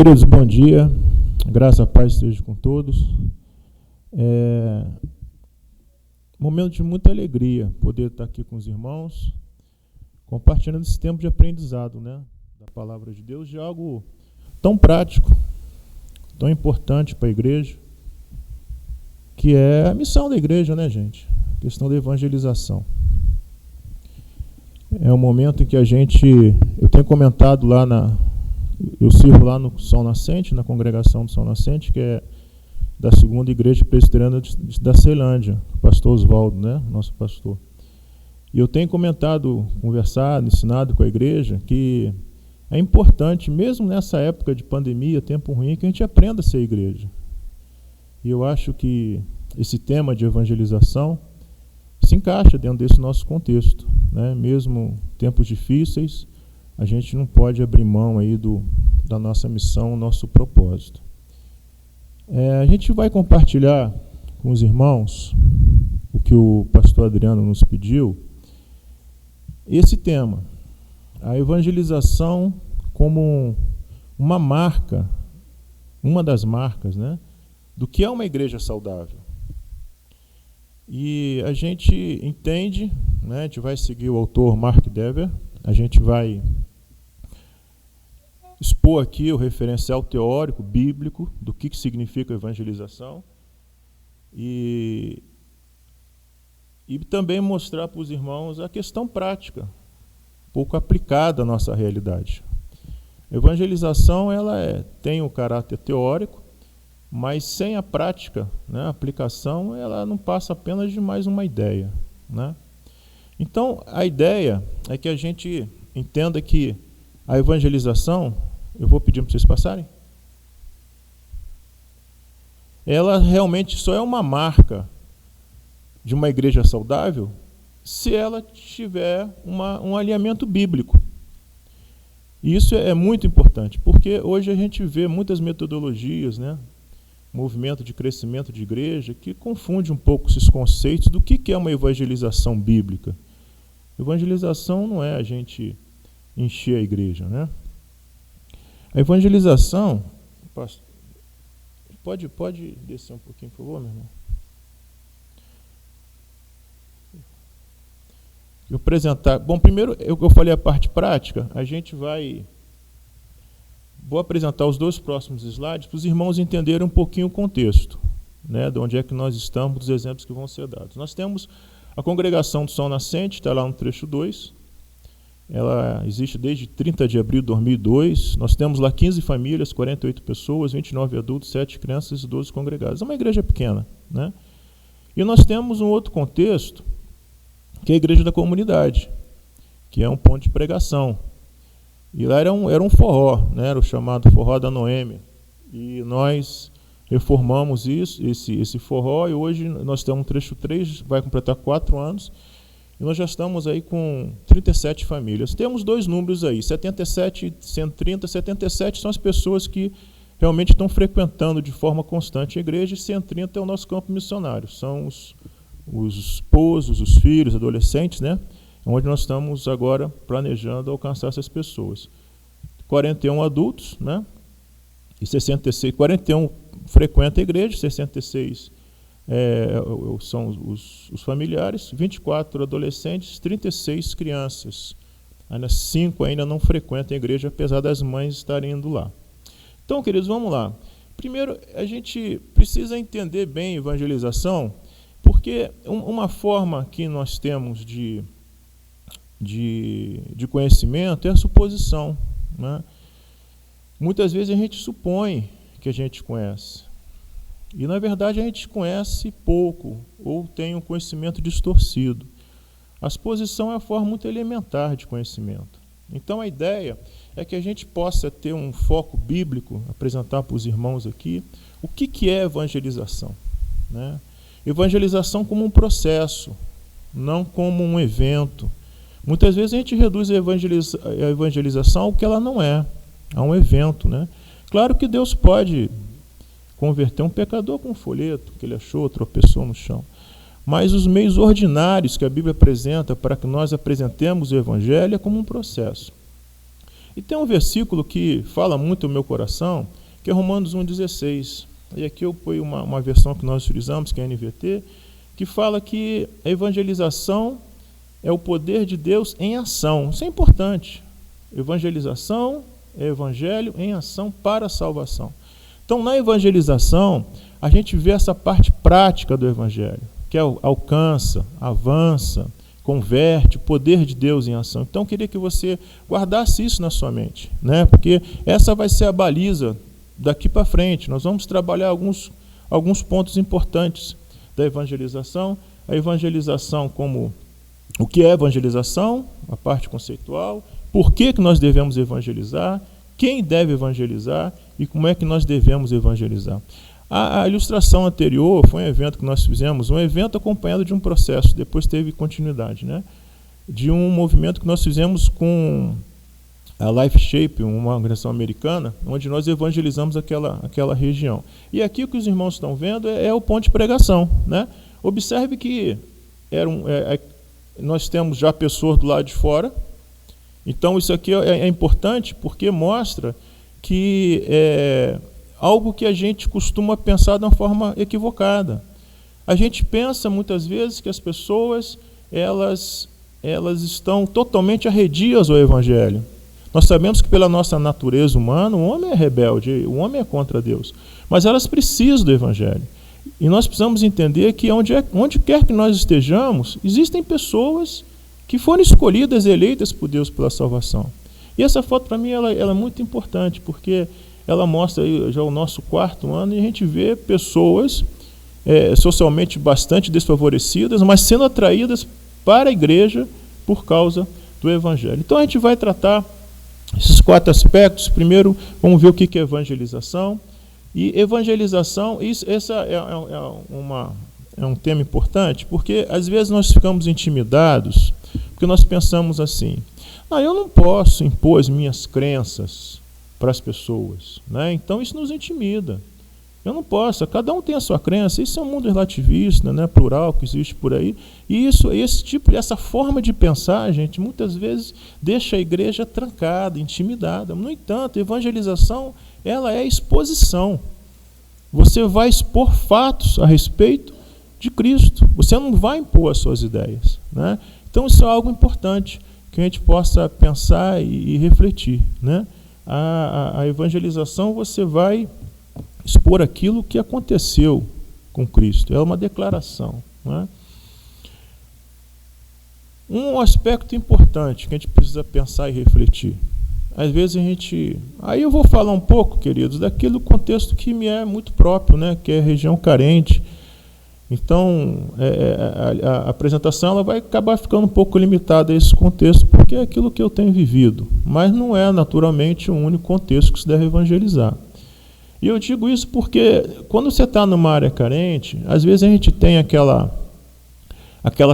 Queridos, bom dia. Graça e paz esteja com todos. Momento de muita alegria poder estar aqui com os irmãos, compartilhando esse tempo de aprendizado, né, da palavra de Deus, de algo tão prático, tão importante para a igreja, que é a missão da igreja, né, gente? A questão da evangelização. É um momento em que eu tenho comentado eu sirvo lá no Sol Nascente, na congregação do Sol Nascente, que é da segunda igreja presbiteriana da Ceilândia, o pastor Oswaldo, né, nosso pastor. E eu tenho conversado, ensinado com a igreja que é importante, mesmo nessa época de pandemia, tempo ruim, que a gente aprenda a ser igreja. E eu acho que esse tema de evangelização se encaixa dentro desse nosso contexto, né? Mesmo tempos difíceis, a gente não pode abrir mão aí da nossa missão, nosso propósito. A gente vai compartilhar com os irmãos o que o pastor Adriano nos pediu, esse tema, a evangelização como uma marca, uma das marcas, né, do que é uma igreja saudável. E a gente entende, né, a gente vai seguir o autor Mark Dever, a gente vai expor aqui o referencial teórico, bíblico, do que significa evangelização, e também mostrar para os irmãos a questão prática, pouco aplicada à nossa realidade. A evangelização tem um caráter teórico, mas sem a prática, né, a aplicação, ela não passa apenas de mais uma ideia, né? Então, a ideia é que a gente entenda que a evangelização, eu vou pedir para vocês passarem, ela realmente só é uma marca de uma igreja saudável se ela tiver um alinhamento bíblico. E isso é muito importante, porque hoje a gente vê muitas metodologias, né, movimento de crescimento de igreja, que confunde um pouco esses conceitos do que é uma evangelização bíblica. Evangelização não é a gente encher a igreja, né? A evangelização... Pode descer um pouquinho, por favor, meu irmão? Eu apresentar... Bom, primeiro, eu falei a parte prática, Vou apresentar os dois próximos slides para os irmãos entenderem um pouquinho o contexto, né, de onde é que nós estamos, dos exemplos que vão ser dados. Nós temos a congregação do Sol Nascente, está lá no trecho 2, ela existe desde 30 de abril de 2002, nós temos lá 15 famílias, 48 pessoas, 29 adultos, 7 crianças e 12 congregados. É uma igreja pequena, né? E nós temos um outro contexto, que é a igreja da comunidade, que é um ponto de pregação. E lá era um forró, né? Era o chamado forró da Noêmia. E nós reformamos esse forró, e hoje nós temos um trecho 3, vai completar 4 anos, e nós já estamos aí com 37 famílias. Temos dois números aí, 77 e 130. 77 são as pessoas que realmente estão frequentando de forma constante a igreja, e 130 é o nosso campo missionário. São os esposos, os filhos, adolescentes, né? Onde nós estamos agora planejando alcançar essas pessoas. 41 adultos, né? E 66, 41 frequentam a igreja, 66 são os familiares, 24 adolescentes, 36 crianças. Ainda 5 ainda não frequentam a igreja, apesar das mães estarem indo lá. Então, queridos, vamos lá. Primeiro, a gente precisa entender bem a evangelização, porque uma forma que nós temos de conhecimento é a suposição, né? Muitas vezes a gente supõe que a gente conhece, e na verdade a gente conhece pouco, ou tem um conhecimento distorcido. A suposição é a forma muito elementar de conhecimento. Então a ideia é que a gente possa ter um foco bíblico, apresentar para os irmãos aqui o que é evangelização, né? Evangelização como um processo, não como um evento. Muitas vezes a gente reduz a evangelização ao que ela não é, a um evento, né? Claro que Deus pode converter um pecador com um folheto que ele achou, tropeçou no chão. Mas os meios ordinários que a Bíblia apresenta para que nós apresentemos o Evangelho é como um processo. E tem um versículo que fala muito ao meu coração, que é Romanos 1,16. E aqui eu ponho uma versão que nós utilizamos, que é a NVT, que fala que a evangelização é o poder de Deus em ação. Isso é importante. Evangelização é evangelho em ação para a salvação. Então, na evangelização, a gente vê essa parte prática do evangelho, que alcança, avança, converte o poder de Deus em ação. Então, eu queria que você guardasse isso na sua mente, né? Porque essa vai ser a baliza daqui para frente. Nós vamos trabalhar alguns pontos importantes da evangelização. A evangelização como o que é evangelização, a parte conceitual, por que nós devemos evangelizar, quem deve evangelizar e como é que nós devemos evangelizar. A ilustração anterior foi um evento que nós fizemos, um evento acompanhado de um processo, depois teve continuidade, né? De um movimento que nós fizemos com a Life Shape, uma organização americana, onde nós evangelizamos aquela região. E aqui o que os irmãos estão vendo é o ponto de pregação, né? Observe que nós temos já pessoas do lado de fora. Então isso aqui é importante porque mostra que é algo que a gente costuma pensar de uma forma equivocada. A gente pensa muitas vezes que as pessoas elas estão totalmente arredias ao Evangelho. Nós sabemos que pela nossa natureza humana o homem é rebelde, o homem é contra Deus, mas elas precisam do Evangelho. E nós precisamos entender que onde quer que nós estejamos, existem pessoas que foram escolhidas, eleitas por Deus pela salvação. E essa foto, para mim, ela é muito importante, porque ela mostra aí já o nosso 4º ano, e a gente vê pessoas socialmente bastante desfavorecidas, mas sendo atraídas para a igreja por causa do Evangelho. Então a gente vai tratar esses 4 aspectos. Primeiro, vamos ver o que é evangelização. E evangelização, essa é um tema importante, porque às vezes nós ficamos intimidados, porque nós pensamos assim: eu não posso impor as minhas crenças para as pessoas, né? Então isso nos intimida. Eu não posso, cada um tem a sua crença. Isso é um mundo relativista, né, plural, que existe por aí. E essa forma de pensar, gente, muitas vezes deixa a igreja trancada, intimidada. No entanto, a evangelização, ela é exposição. Você vai expor fatos a respeito de Cristo. Você não vai impor as suas ideias, né? Então isso é algo importante que a gente possa pensar e refletir, né? A evangelização, você vai expor aquilo que aconteceu com Cristo. É uma declaração, né? Um aspecto importante que a gente precisa pensar e refletir. Às vezes aí eu vou falar um pouco, queridos, daquele contexto que me é muito próprio, né? Que é a região carente. Então, a apresentação ela vai acabar ficando um pouco limitada a esse contexto, porque é aquilo que eu tenho vivido. Mas não é, naturalmente, o único contexto que se deve evangelizar. E eu digo isso porque, quando você está numa área carente, às vezes a gente tem aquela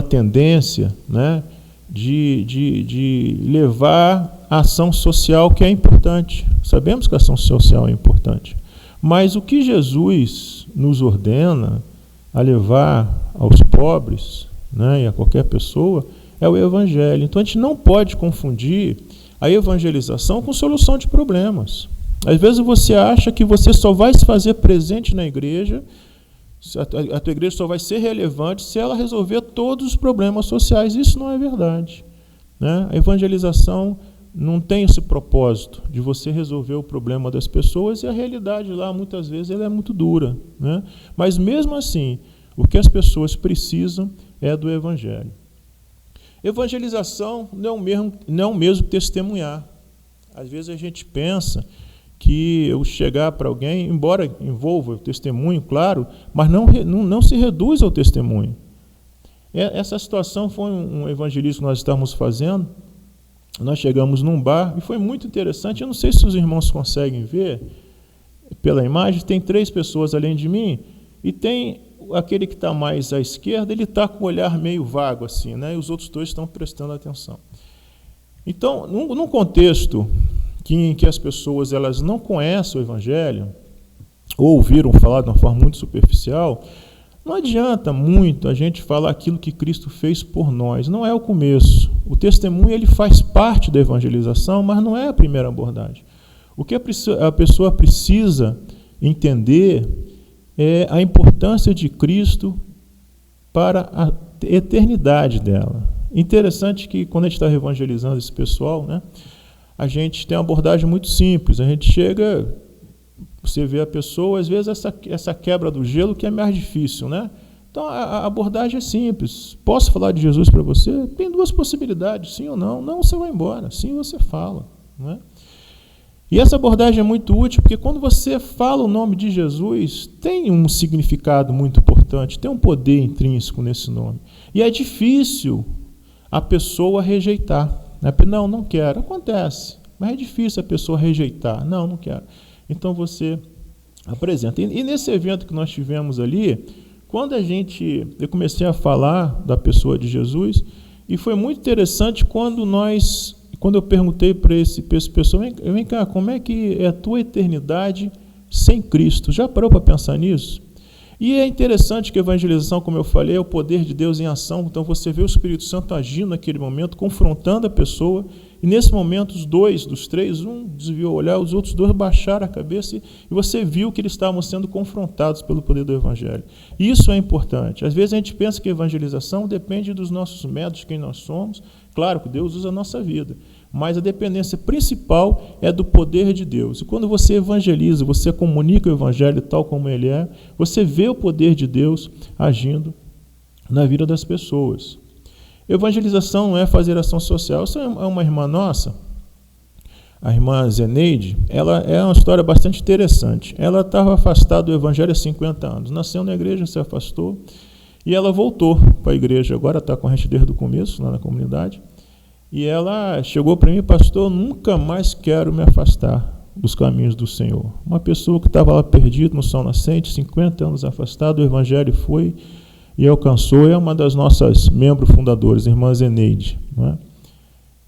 tendência, né, de levar a ação social, que é importante. Sabemos que a ação social é importante. Mas o que Jesus nos ordena a levar aos pobres, né, e a qualquer pessoa, é o Evangelho. Então a gente não pode confundir a evangelização com solução de problemas. Às vezes você acha que você só vai se fazer presente na igreja, a tua igreja só vai ser relevante se ela resolver todos os problemas sociais. Isso não é verdade, né? A evangelização não tem esse propósito de você resolver o problema das pessoas, e a realidade lá, muitas vezes, ela é muito dura, né? Mas, mesmo assim, o que as pessoas precisam é do Evangelho. Evangelização não é o mesmo que testemunhar. Às vezes a gente pensa que eu chegar para alguém, embora envolva o testemunho, claro, mas não se reduz ao testemunho. Essa situação foi um evangelismo que nós estávamos fazendo. Nós chegamos num bar e foi muito interessante. Eu não sei se os irmãos conseguem ver pela imagem. Tem 3 pessoas além de mim, e tem aquele que está mais à esquerda, ele está com o olhar meio vago assim, né? E os outros 2 estão prestando atenção. Então, num contexto em que as pessoas elas não conhecem o Evangelho, ou ouviram falar de uma forma muito superficial, Não adianta muito a gente falar aquilo que Cristo fez por nós. Não é o começo. O testemunho ele faz parte da evangelização, mas não é a primeira abordagem. O que a pessoa precisa entender é a importância de Cristo para a eternidade dela. Interessante que quando a gente está evangelizando esse pessoal, né, a gente tem uma abordagem muito simples. A gente chega, você vê a pessoa, às vezes essa quebra do gelo que é mais difícil, né? Então a abordagem é simples. Posso falar de Jesus para você? Tem duas possibilidades, sim ou não. Não, você vai embora. Sim, você fala, né? E essa abordagem é muito útil porque quando você fala o nome de Jesus, tem um significado muito importante, tem um poder intrínseco nesse nome. E é difícil a pessoa rejeitar. Não, não quero. Acontece, mas é difícil a pessoa rejeitar. Não, não quero. Então você apresenta. E nesse evento que nós tivemos ali, quando eu comecei a falar da pessoa de Jesus, e foi muito interessante quando eu perguntei para esse pessoal, vem cá, como é que é a tua eternidade sem Cristo? Já parou para pensar nisso? E é interessante que a evangelização, como eu falei, é o poder de Deus em ação. Então você vê o Espírito Santo agindo naquele momento, confrontando a pessoa. E nesse momento, os dois, dos três, um desviou o olhar, os outros dois baixaram a cabeça e você viu que eles estavam sendo confrontados pelo poder do Evangelho. E isso é importante. Às vezes a gente pensa que a evangelização depende dos nossos métodos, quem nós somos. Claro que Deus usa a nossa vida, mas a dependência principal é do poder de Deus. E quando você evangeliza, você comunica o Evangelho tal como ele é, você vê o poder de Deus agindo na vida das pessoas. Evangelização não é fazer ação social. Essa é uma irmã nossa, a irmã Zeneide. Ela é uma história bastante interessante. Ela estava afastada do Evangelho há 50 anos. Nasceu na igreja, se afastou, e ela voltou para a igreja. Agora está com a gente desde o começo, lá na comunidade. E ela chegou para mim, pastor, nunca mais quero me afastar dos caminhos do Senhor. Uma pessoa que estava lá perdida no sol nascente, 50 anos afastado, o Evangelho foi e alcançou, é uma das nossas membros fundadores, irmã Zeneide, não é?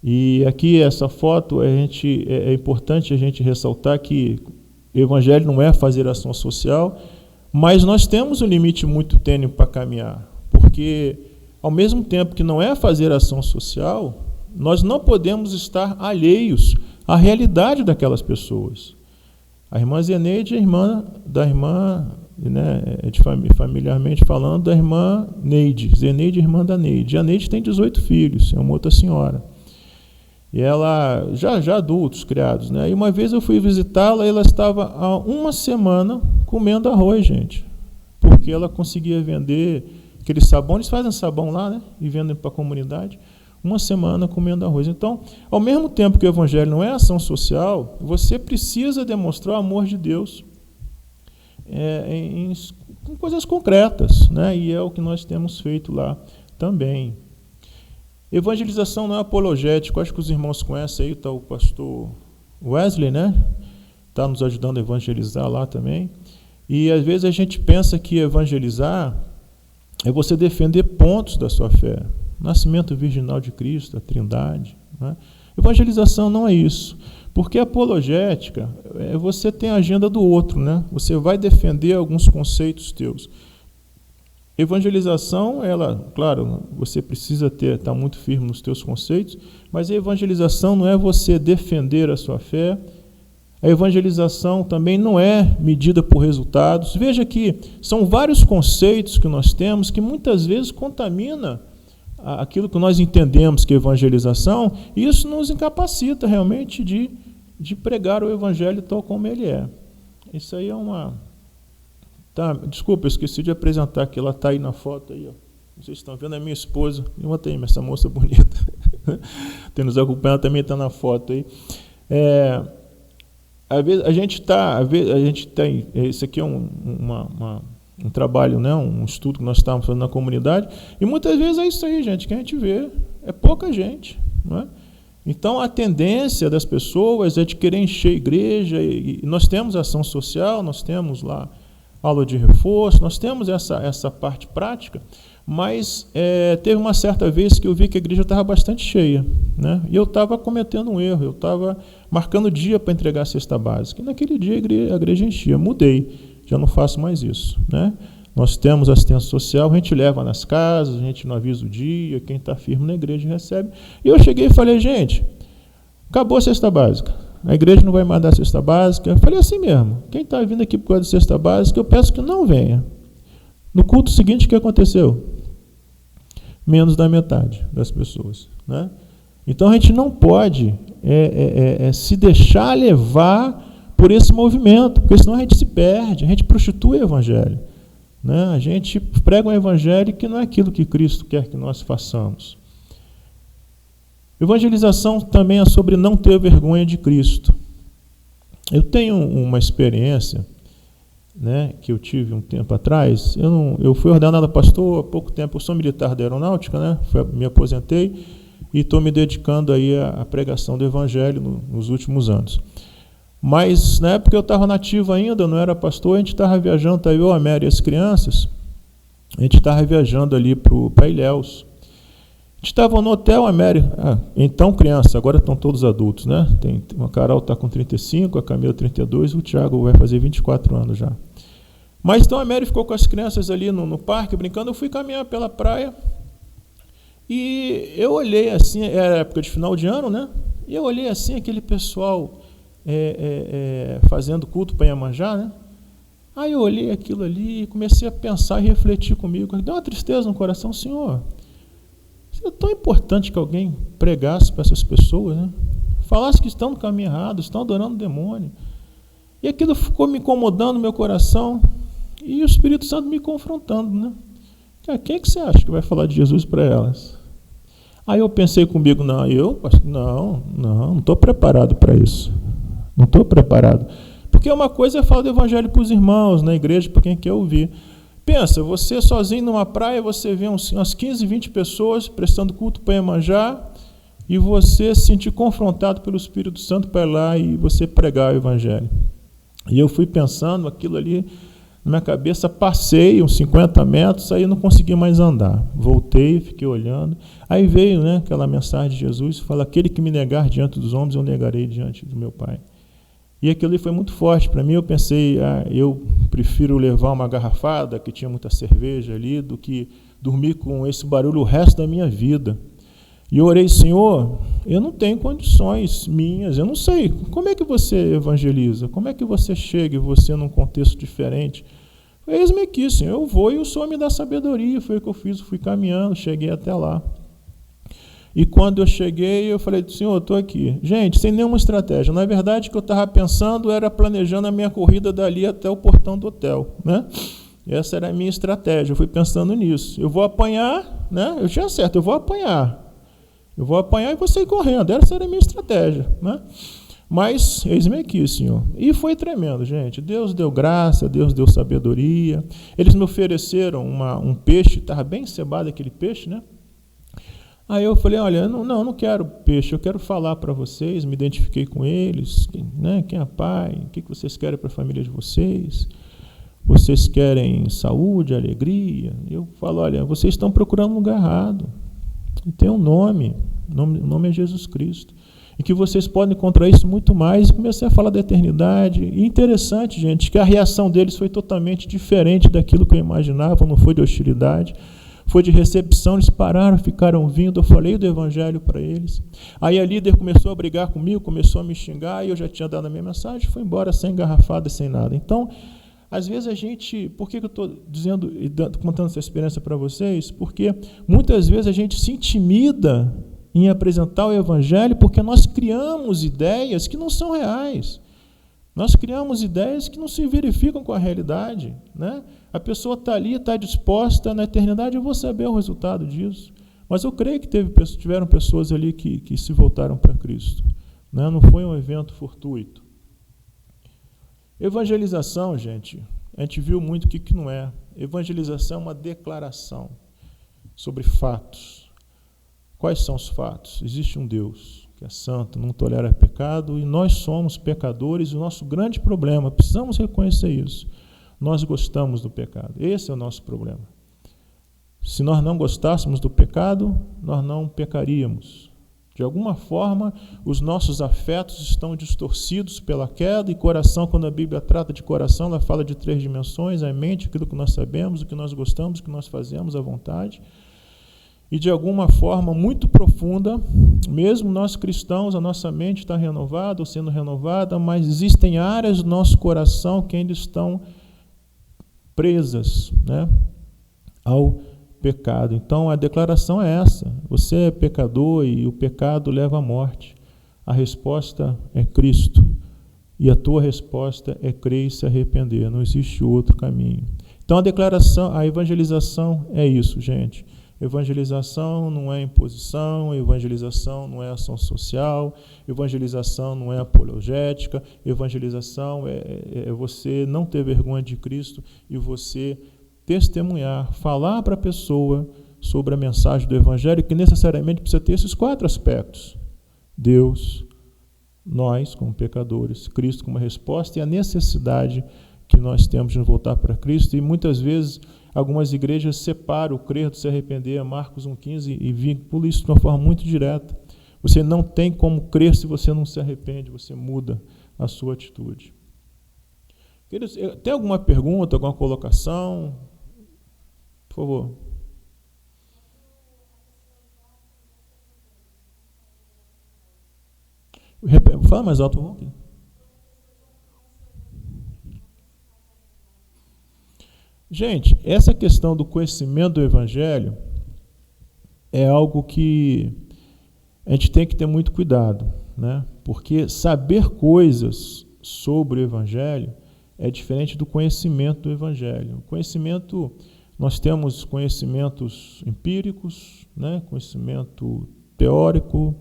E aqui essa foto, é importante a gente ressaltar que o Evangelho não é fazer ação social, mas nós temos um limite muito tênue para caminhar, porque ao mesmo tempo que não é fazer ação social, nós não podemos estar alheios à realidade daquelas pessoas. A irmã Zeneide é irmã da irmã, né, familiarmente falando, da irmã Neide. Zeneide é irmã da Neide. A Neide tem 18 filhos, é uma outra senhora. E ela, já adultos, criados, né? E uma vez eu fui visitá-la e ela estava há uma semana comendo arroz, gente. Porque ela conseguia vender aquele sabão, eles fazem sabão lá, né? E vendem para a comunidade. Uma semana comendo arroz. Então, ao mesmo tempo que o Evangelho não é ação social, você precisa demonstrar o amor de Deus em coisas concretas, né? E é o que nós temos feito lá também. Evangelização não é apologético. Acho que os irmãos conhecem aí, está o pastor Wesley, né? Está nos ajudando a evangelizar lá também. E às vezes a gente pensa que evangelizar é você defender pontos da sua fé. Nascimento virginal de Cristo, a Trindade, né? Evangelização não é isso, porque apologética você tem a agenda do outro, né? Você vai defender alguns conceitos teus. Evangelização, ela, claro, você precisa estar muito firme nos teus conceitos, mas a evangelização não é você defender a sua fé. A evangelização também não é medida por resultados. Veja que são vários conceitos que nós temos que muitas vezes contamina aquilo que nós entendemos que é evangelização, e isso nos incapacita realmente de pregar o Evangelho tal como ele é. Isso aí é uma... Tá, desculpa, eu esqueci de apresentar que ela está aí na foto. Aí, ó. Vocês estão vendo a minha esposa. Eu tenho essa moça bonita. Tem nos acompanhando, também está na foto aí. Às vezes a gente tem... Isso aqui é um trabalho, né, um estudo que nós estávamos fazendo na comunidade, e muitas vezes é isso aí, gente, que a gente vê, é pouca gente, não é? Então a tendência das pessoas é de querer encher a igreja, e nós temos ação social, nós temos lá aula de reforço, nós temos essa parte prática, mas teve uma certa vez que eu vi que a igreja estava bastante cheia, né? E eu estava cometendo um erro, eu estava marcando dia para entregar a cesta básica, e naquele dia a igreja enchia. Mudei, já não faço mais isso, né? Nós temos assistência social, a gente leva nas casas, a gente não avisa o dia, quem está firme na igreja recebe. E eu cheguei e falei, gente, acabou a cesta básica. A igreja não vai mandar a cesta básica. Eu falei assim mesmo, quem está vindo aqui por causa de cesta básica, eu peço que não venha. No culto seguinte, o que aconteceu? Menos da metade das pessoas, né? Então a gente não pode se deixar levar por esse movimento, porque senão a gente se perde, a gente prostitui o evangelho, né? A gente prega um evangelho que não é aquilo que Cristo quer que nós façamos. Evangelização também é sobre não ter vergonha de Cristo. Eu tenho uma experiência, né, que eu tive um tempo atrás. Eu fui ordenado pastor há pouco tempo. Eu sou militar da aeronáutica, né? Me aposentei e estou me dedicando aí à pregação do evangelho nos últimos anos. Mas na época eu estava nativo ainda, não era pastor, a gente estava viajando, tá eu, a Mary e as crianças, a gente estava viajando ali para Ilhéus. A gente estava no hotel, a Mary, então criança, agora estão todos adultos, né? A Carol está com 35, a Camila 32, o Thiago vai fazer 24 anos já. Mas então a Mary ficou com as crianças ali no parque, brincando, eu fui caminhar pela praia, e eu olhei assim, era época de final de ano, né? E eu olhei assim, aquele pessoal fazendo culto para Iemanjá, né? Aí eu olhei aquilo ali e comecei a pensar e refletir comigo. Deu uma tristeza no coração, Senhor, é tão importante que alguém pregasse para essas pessoas, né? Falasse que estão no caminho errado, estão adorando o demônio. E aquilo ficou me incomodando no meu coração, e o Espírito Santo me confrontando, né? Quem que você acha que vai falar de Jesus para elas? Aí eu pensei comigo, não estou preparado para isso. Não estou preparado. Porque uma coisa é falar do evangelho para os irmãos, na igreja, para quem quer ouvir. Pensa, você sozinho numa praia, você vê umas 15, 20 pessoas prestando culto para Iemanjá, e você se sentir confrontado pelo Espírito Santo para ir lá e você pregar o evangelho. E eu fui pensando aquilo ali na minha cabeça, passei uns 50 metros, aí eu não consegui mais andar. Voltei, fiquei olhando. Aí veio, né, aquela mensagem de Jesus, fala, aquele que me negar diante dos homens, eu negarei diante do meu Pai. E aquilo ali foi muito forte para mim. Eu pensei, eu prefiro levar uma garrafada, que tinha muita cerveja ali, do que dormir com esse barulho o resto da minha vida. E eu orei, Senhor, eu não tenho condições minhas, eu não sei. Como é que você evangeliza? Como é que você chega e você num contexto diferente? Eis-me aqui, Senhor, eu vou e o Senhor me dá sabedoria. Foi o que eu fiz, fui caminhando, cheguei até lá. E quando eu cheguei, eu falei, Senhor, eu estou aqui. Gente, sem nenhuma estratégia. Na verdade, o que eu estava pensando era planejando a minha corrida dali até o portão do hotel, né? Essa era a minha estratégia, eu fui pensando nisso. Eu vou apanhar, né? Eu tinha certo, eu vou apanhar. Eu vou apanhar e vou sair correndo. Essa era a minha estratégia, né? Mas, eis-me aqui, Senhor. E foi tremendo, gente. Deus deu graça, Deus deu sabedoria. Eles me ofereceram um peixe, estava bem cebado aquele peixe, né? Aí eu falei, olha, eu não quero peixe, eu quero falar para vocês, me identifiquei com eles, né? Quem é pai, o que vocês querem para a família de vocês? Vocês querem saúde, alegria? Eu falo, olha, vocês estão procurando um lugar errado. E tem um nome, o nome é Jesus Cristo. E que vocês podem encontrar isso muito mais. E comecei a falar da eternidade. E interessante, gente, que a reação deles foi totalmente diferente daquilo que eu imaginava, não foi de hostilidade, foi de recepção. Eles pararam, ficaram ouvindo, eu falei do evangelho para eles. Aí a líder começou a brigar comigo, começou a me xingar, e eu já tinha dado a minha mensagem, foi embora sem engarrafada, sem nada. Então, às vezes a gente, por que eu estou dizendo e contando essa experiência para vocês? Porque muitas vezes a gente se intimida em apresentar o evangelho porque nós criamos ideias que não são reais. Nós criamos ideias que não se verificam com a realidade, né? A pessoa está ali, está disposta, na eternidade eu vou saber o resultado disso. Mas eu creio que tiveram pessoas ali que se voltaram para Cristo, né? Não foi um evento fortuito. Evangelização, gente, a gente viu muito o que não é. Evangelização é uma declaração sobre fatos. Quais são os fatos? Existe um Deus que é santo, não tolera pecado, e nós somos pecadores, e o nosso grande problema, precisamos reconhecer isso, nós gostamos do pecado. Esse é o nosso problema. Se nós não gostássemos do pecado, nós não pecaríamos. De alguma forma, os nossos afetos estão distorcidos pela queda, e coração, quando a Bíblia trata de coração, ela fala de 3 dimensões: a mente, aquilo que nós sabemos, o que nós gostamos, o que nós fazemos à vontade. E de alguma forma muito profunda, mesmo nós cristãos, a nossa mente está renovada ou sendo renovada, mas existem áreas do nosso coração que ainda estão presas, né, ao pecado. Então a declaração é essa: você é pecador e o pecado leva à morte. A resposta é Cristo, e a tua resposta é crer e se arrepender. Não existe outro caminho. Então a declaração, a evangelização é isso, gente. Evangelização não é imposição, evangelização não é ação social, evangelização não é apologética, evangelização é você não ter vergonha de Cristo e você testemunhar, falar para a pessoa sobre a mensagem do Evangelho, que necessariamente precisa ter esses 4 aspectos: Deus, nós como pecadores, Cristo como resposta e a necessidade que nós temos de voltar para Cristo. E muitas vezes algumas igrejas separam o crer do se arrepender, Marcos 1,15, e vinculam isso de uma forma muito direta. Você não tem como crer se você não se arrepende, você muda a sua atitude. Queridos, tem alguma pergunta, alguma colocação? Por favor. Fala mais alto, por favor. Gente, essa questão do conhecimento do Evangelho é algo que a gente tem que ter muito cuidado, né? Porque saber coisas sobre o Evangelho é diferente do conhecimento do Evangelho. O conhecimento, nós temos conhecimentos empíricos, né? Conhecimento teórico,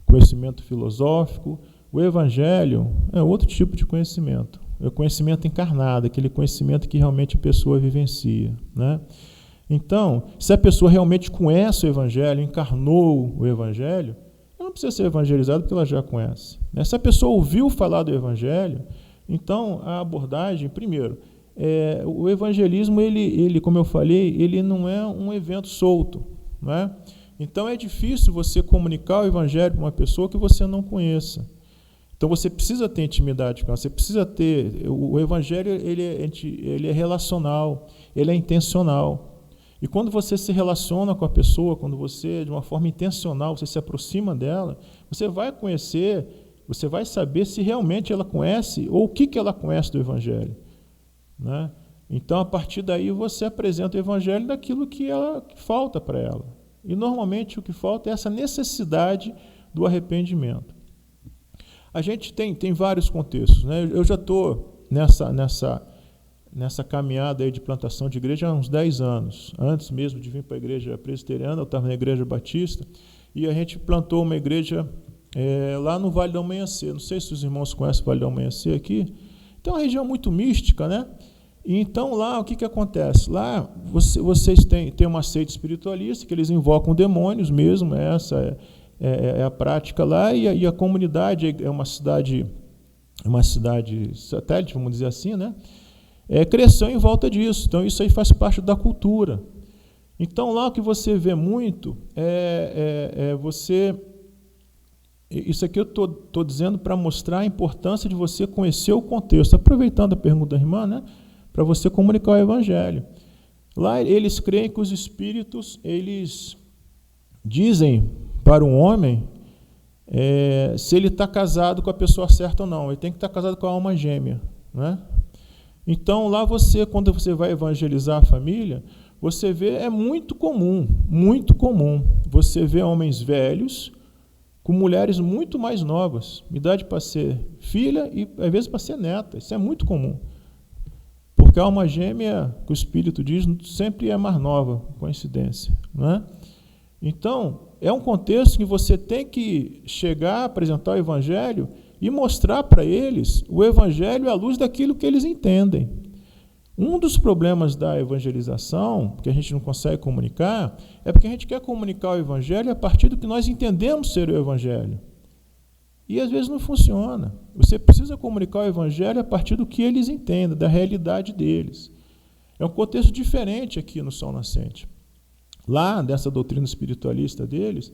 conhecimento filosófico. O Evangelho é outro tipo de conhecimento. É o conhecimento encarnado, aquele conhecimento que realmente a pessoa vivencia, né? Então, se a pessoa realmente conhece o Evangelho, encarnou o Evangelho, ela não precisa ser evangelizada porque ela já conhece, né? Se a pessoa ouviu falar do Evangelho, então a abordagem, primeiro, o evangelismo, ele, como eu falei, ele não é um evento solto, né? Então é difícil você comunicar o Evangelho para uma pessoa que você não conheça. Então você precisa ter intimidade com ela, você precisa ter... O Evangelho ele é relacional, ele é intencional. E quando você se relaciona com a pessoa, quando você, de uma forma intencional, você se aproxima dela, você vai conhecer, você vai saber se realmente ela conhece ou o que ela conhece do Evangelho, né? Então, a partir daí, você apresenta o Evangelho daquilo que falta para ela. E, normalmente, o que falta é essa necessidade do arrependimento. A gente tem vários contextos, né? Eu já estou nessa caminhada aí de plantação de igreja há uns 10 anos. Antes mesmo de vir para a igreja presbiteriana, eu estava na igreja batista, e a gente plantou uma igreja lá no Vale do Amanhecer. Não sei se os irmãos conhecem o Vale do Amanhecer aqui. Então, é uma região muito mística, né? E então, lá, o que acontece? Lá, vocês têm uma seita espiritualista, que eles invocam demônios mesmo, essa é a prática lá, e a comunidade é uma cidade satélite, vamos dizer assim, né? Cresceu em volta disso. Então, isso aí faz parte da cultura. Então, lá o que você vê muito isso aqui eu estou dizendo para mostrar a importância de você conhecer o contexto. Aproveitando a pergunta da irmã, né? Para você comunicar o Evangelho. Lá eles creem que os espíritos, eles dizem para um homem se ele está casado com a pessoa certa ou não. Ele tem que estar casado com a alma gêmea, né? Então, lá quando você vai evangelizar a família, você vê, é muito comum, você vê homens velhos com mulheres muito mais novas, idade para ser filha e, às vezes, para ser neta. Isso é muito comum. Porque a alma gêmea, que o Espírito diz, sempre é mais nova, coincidência, não é? Então, é um contexto que você tem que chegar, apresentar o Evangelho e mostrar para eles o Evangelho à luz daquilo que eles entendem. Um dos problemas da evangelização, que a gente não consegue comunicar, é porque a gente quer comunicar o Evangelho a partir do que nós entendemos ser o Evangelho. E às vezes não funciona. Você precisa comunicar o Evangelho a partir do que eles entendem, da realidade deles. É um contexto diferente aqui no Sol Nascente. Lá, dessa doutrina espiritualista deles,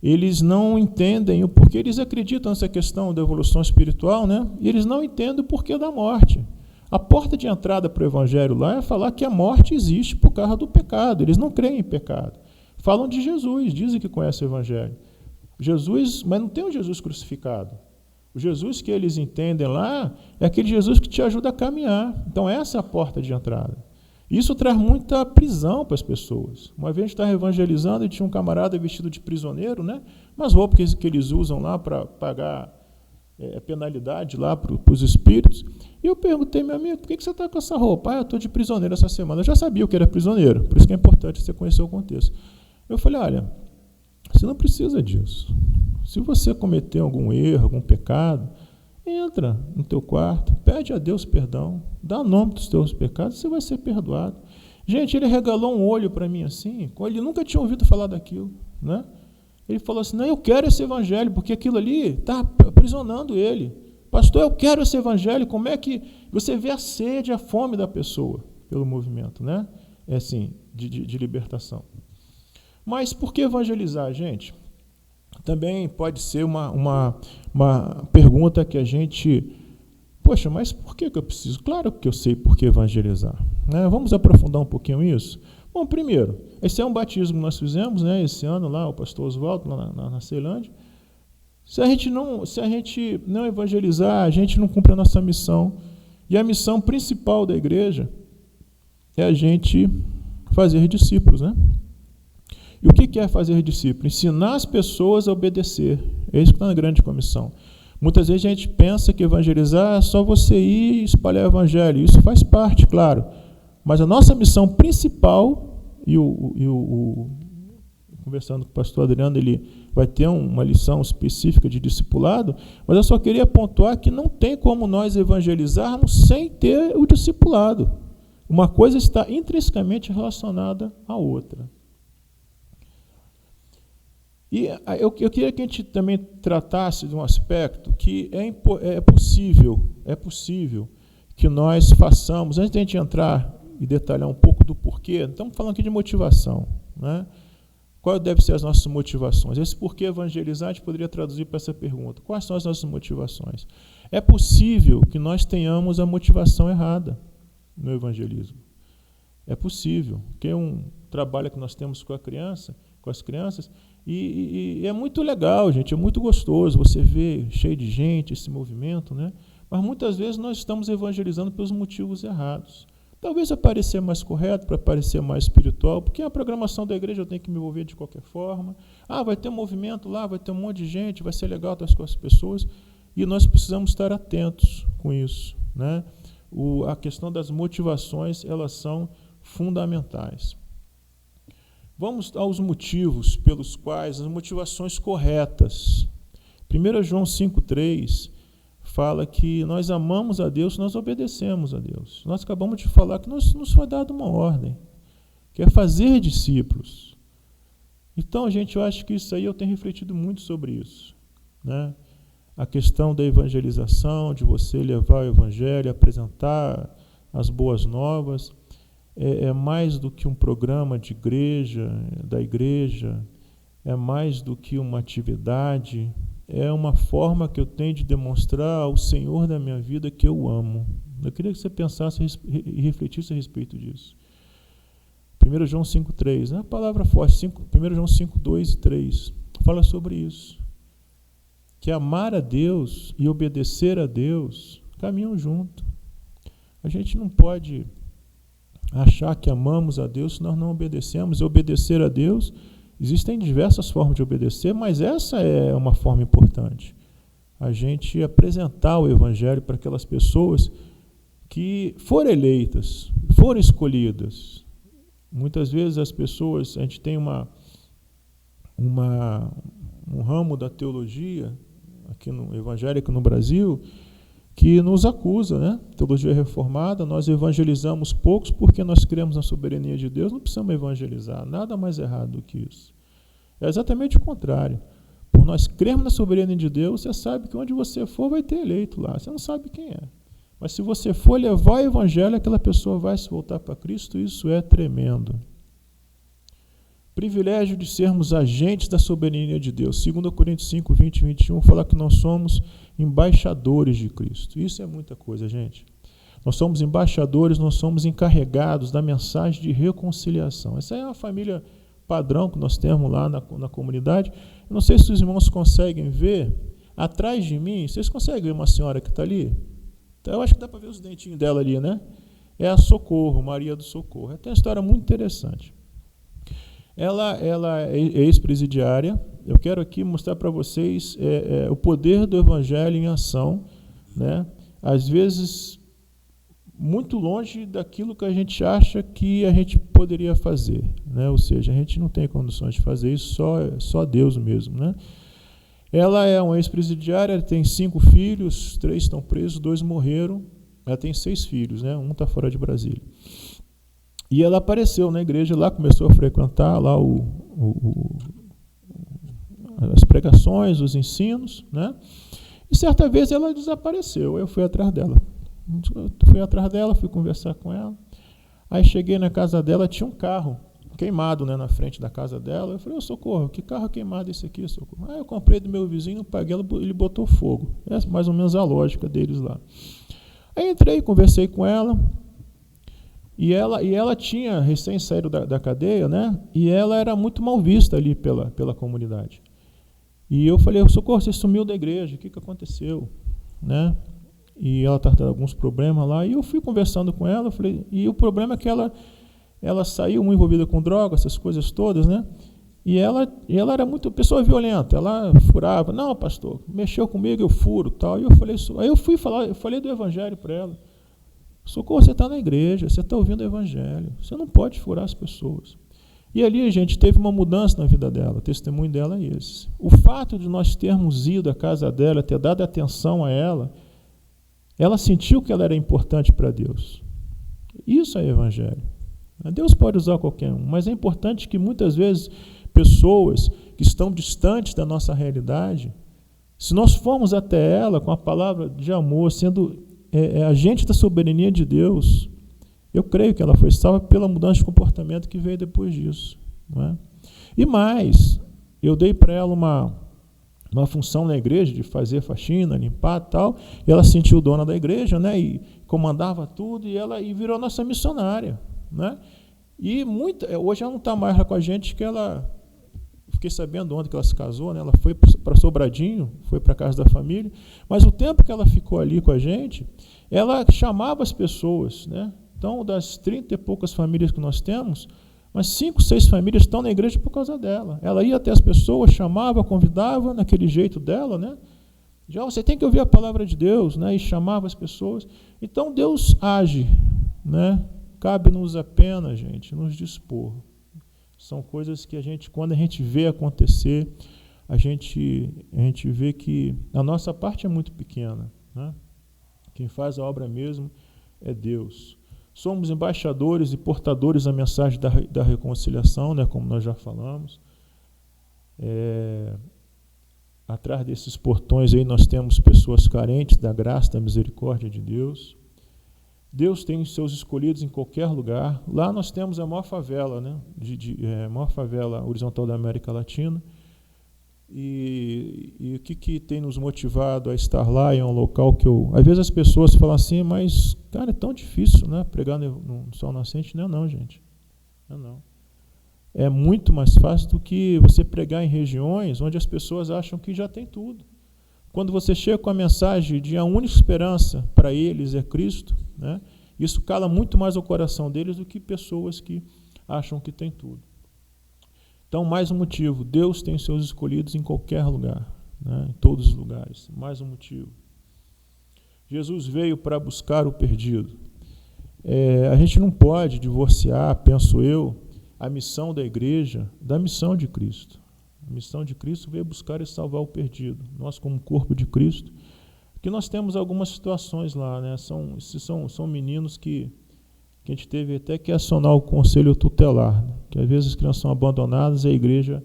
eles não entendem o porquê, eles acreditam nessa questão da evolução espiritual, né? E eles não entendem o porquê da morte. A porta de entrada para o Evangelho lá é falar que a morte existe por causa do pecado. Eles não creem em pecado. Falam de Jesus, dizem que conhecem o Evangelho. Jesus, mas não tem um Jesus crucificado. O Jesus que eles entendem lá é aquele Jesus que te ajuda a caminhar. Então essa é a porta de entrada. Isso traz muita prisão para as pessoas. Uma vez a gente estava evangelizando e tinha um camarada vestido de prisioneiro, né? Umas roupas que eles usam lá para pagar penalidade lá para os espíritos. E eu perguntei, meu amigo, por que você está com essa roupa? Eu estou de prisioneiro essa semana. Eu já sabia o que era prisioneiro, por isso que é importante você conhecer o contexto. Eu falei, olha, você não precisa disso. Se você cometer algum erro, algum pecado, entra no teu quarto, pede a Deus perdão, dá nome dos teus pecados, você vai ser perdoado. Gente, ele regalou um olho para mim assim, ele nunca tinha ouvido falar daquilo, né? Ele falou assim, não, eu quero esse evangelho, porque aquilo ali está aprisionando ele. Pastor, eu quero esse evangelho, como é que você vê a sede, a fome da pessoa pelo movimento, né? É assim, de libertação. Mas por que evangelizar, gente? Também pode ser uma pergunta que a gente... Poxa, mas por que eu preciso? Claro que eu sei por que evangelizar. Né? Vamos aprofundar um pouquinho isso? Bom, primeiro, esse é um batismo que nós fizemos, né, esse ano lá, o pastor Oswaldo, lá na Ceilândia. Se a gente não evangelizar, a gente não cumpre a nossa missão. E a missão principal da igreja é a gente fazer discípulos, né? E o que é fazer discípulo? Ensinar as pessoas a obedecer. É isso que está na grande comissão. Muitas vezes a gente pensa que evangelizar é só você ir e espalhar o evangelho. Isso faz parte, claro. Mas a nossa missão principal, conversando com o pastor Adriano, ele vai ter uma lição específica de discipulado, mas eu só queria pontuar que não tem como nós evangelizarmos sem ter o discipulado. Uma coisa está intrinsecamente relacionada à outra. E eu queria que a gente também tratasse de um aspecto que é possível que nós façamos, antes de a gente entrar e detalhar um pouco do porquê, estamos falando aqui de motivação, né? Quais devem ser as nossas motivações? Esse porquê evangelizar a gente poderia traduzir para essa pergunta. Quais são as nossas motivações? É possível que nós tenhamos a motivação errada no evangelismo. É possível, que é um trabalho que nós temos com as crianças, e é muito legal, gente, é muito gostoso você ver cheio de gente, esse movimento, né? Mas muitas vezes nós estamos evangelizando pelos motivos errados. Talvez para parecer mais correto, para parecer mais espiritual, porque a programação da igreja eu tenho que me envolver de qualquer forma. Vai ter um movimento lá, vai ter um monte de gente, vai ser legal estar com as pessoas, e nós precisamos estar atentos com isso, né? A questão das motivações, elas são fundamentais. Vamos aos motivos pelos quais, as motivações corretas. 1 João 5,3 fala que nós amamos a Deus, nós obedecemos a Deus. Nós acabamos de falar que nos foi dada uma ordem, que é fazer discípulos. Então, gente, eu acho que isso aí eu tenho refletido muito sobre isso, né? A questão da evangelização, de você levar o evangelho, apresentar as boas novas, é mais do que um programa de igreja, da igreja, é mais do que uma atividade, é uma forma que eu tenho de demonstrar ao Senhor da minha vida que eu amo. Eu queria que você pensasse e refletisse a respeito disso. 1 João 5,3, é uma palavra forte, 1 João 5,2 e 3, fala sobre isso. Que amar a Deus e obedecer a Deus caminham junto. A gente não pode achar que amamos a Deus se nós não obedecemos. E obedecer a Deus, existem diversas formas de obedecer, mas essa é uma forma importante. A gente apresentar o Evangelho para aquelas pessoas que foram eleitas, foram escolhidas. Muitas vezes as pessoas, a gente tem um ramo da teologia, aqui no evangélico no Brasil, que nos acusa, né? Teologia reformada, nós evangelizamos poucos porque nós cremos na soberania de Deus, não precisamos evangelizar, nada mais errado do que isso. É exatamente o contrário. Por nós crermos na soberania de Deus, você sabe que onde você for vai ter eleito lá, você não sabe quem é. Mas se você for levar o evangelho, aquela pessoa vai se voltar para Cristo, isso é tremendo. Privilégio de sermos agentes da soberania de Deus. 2 Coríntios 5, 20 e 21 fala que nós somos embaixadores de Cristo. Isso é muita coisa, gente. Nós somos embaixadores, nós somos encarregados da mensagem de reconciliação. Essa é a família padrão que nós temos lá na comunidade. Eu não sei se os irmãos conseguem ver, atrás de mim, vocês conseguem ver uma senhora que está ali? Então, eu acho que dá para ver os dentinhos dela ali, né? É a Socorro, Maria do Socorro. Tem uma história muito interessante. Ela é ex-presidiária. Eu quero aqui mostrar para vocês o poder do Evangelho em ação, né? Às vezes, muito longe daquilo que a gente acha que a gente poderia fazer, né? Ou seja, a gente não tem condições de fazer isso, só Deus mesmo, né? Ela é uma ex-presidiária, tem 5 filhos, 3 estão presos, 2 morreram. Ela tem 6 filhos, né? Um está fora de Brasília. E ela apareceu na igreja lá, começou a frequentar lá as pregações, os ensinos, né? E certa vez ela desapareceu. Eu fui atrás dela. Fui conversar com ela. Aí cheguei na casa dela, tinha um carro queimado, né, na frente da casa dela. Eu falei, Socorro, que carro queimado esse aqui, Socorro? Eu comprei do meu vizinho, paguei, ele botou fogo. É mais ou menos a lógica deles lá. Aí entrei, conversei com ela. E ela tinha recém saído da cadeia, né? E ela era muito mal vista ali pela comunidade. E eu falei, Socorro, você sumiu da igreja, o que aconteceu? Né? E ela está tendo alguns problemas lá. E eu fui conversando com ela, falei, e o problema é que ela saiu muito envolvida com drogas, essas coisas todas, né? E ela era muito pessoa violenta, ela furava, não, pastor, mexeu comigo, eu furo, tal. E eu falei, aí eu falei do evangelho para ela. Socorro, você está na igreja, você está ouvindo o evangelho, você não pode furar as pessoas. E ali, gente, teve uma mudança na vida dela, o testemunho dela é esse. O fato de nós termos ido à casa dela, ter dado atenção a ela sentiu que ela era importante para Deus. Isso é evangelho. Deus pode usar qualquer um, mas é importante que muitas vezes pessoas que estão distantes da nossa realidade, se nós formos até ela com a palavra de amor, sendo agente da soberania de Deus, eu creio que ela foi salva pela mudança de comportamento que veio depois disso. Não é? E mais, eu dei para ela uma função na igreja de fazer faxina, limpar e tal, e ela se sentiu dona da igreja, né, e comandava tudo, e virou nossa missionária. Né? E hoje ela não está mais lá com a gente, que fiquei sabendo ontem que ela se casou, né? Ela foi para Sobradinho, foi para a casa da família, mas o tempo que ela ficou ali com a gente, ela chamava as pessoas, né? Então, das 30 e poucas famílias que nós temos, mas 5, 6 famílias estão na igreja por causa dela. Ela ia até as pessoas, chamava, convidava, naquele jeito dela, né? Já você tem que ouvir a palavra de Deus, né? E chamava as pessoas. Então, Deus age, né? Cabe-nos apenas, gente, nos dispor. São coisas que quando a gente vê acontecer, a gente vê que a nossa parte é muito pequena, né? Quem faz a obra mesmo é Deus. Somos embaixadores e portadores da mensagem da reconciliação, né, como nós já falamos. Atrás desses portões aí nós temos pessoas carentes da graça, da misericórdia de Deus. Deus tem os seus escolhidos em qualquer lugar. Lá nós temos a maior favela, né? A maior favela horizontal da América Latina. E o que tem nos motivado a estar lá? É um local que às vezes as pessoas falam assim, mas, cara, é tão difícil, né? Pregar no sol nascente. Não, gente. Não. É muito mais fácil do que você pregar em regiões onde as pessoas acham que já tem tudo. Quando você chega com a mensagem de a única esperança para eles é Cristo, né? Isso cala muito mais o coração deles do que pessoas que acham que tem tudo. Então, mais um motivo, Deus tem seus escolhidos em qualquer lugar, né? Em todos os lugares, mais um motivo. Jesus veio para buscar o perdido. A gente não pode divorciar, penso eu, a missão da igreja da missão de Cristo. A missão de Cristo veio buscar e salvar o perdido. Nós, como corpo de Cristo, que nós temos algumas situações lá, né? São meninos que a gente teve até que acionar o conselho tutelar, né? Que às vezes as crianças são abandonadas e a igreja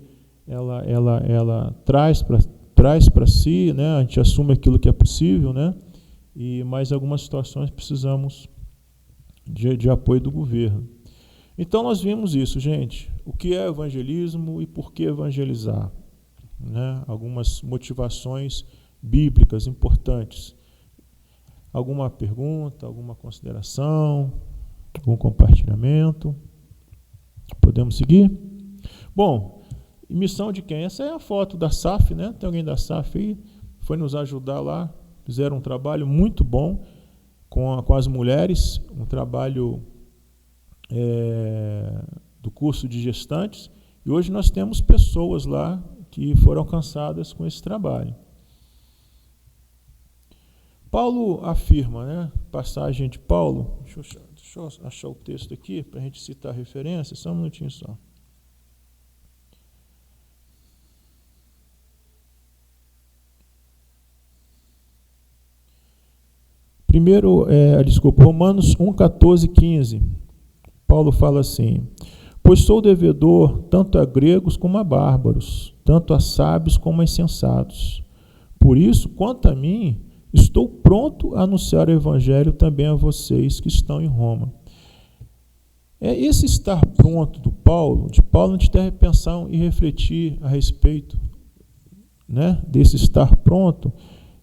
ela traz para si, né? A gente assume aquilo que é possível, né? E mais algumas situações precisamos de apoio do governo. Então nós vimos isso, gente. o que é evangelismo e por que evangelizar, né? Algumas motivações bíblicas importantes. Alguma pergunta, alguma consideração, algum compartilhamento? Podemos seguir? Bom, missão de quem? Essa é a foto da SAF, né? Tem alguém da SAF aí? Foi nos ajudar lá, fizeram um trabalho muito bom com as mulheres, um trabalho do curso de gestantes, e hoje nós temos pessoas lá que foram alcançadas com esse trabalho. Paulo afirma, né? Passagem de Paulo, deixa eu achar o texto aqui para a gente citar a referência, só um minutinho só. Primeiro, Romanos 1, 14, 15. Paulo fala assim: pois sou devedor tanto a gregos como a bárbaros, tanto a sábios como a insensatos. Por isso, quanto a mim, estou pronto a anunciar o evangelho também a vocês que estão em Roma. Esse estar pronto de Paulo, a gente deve pensar e refletir a respeito, né, desse estar pronto,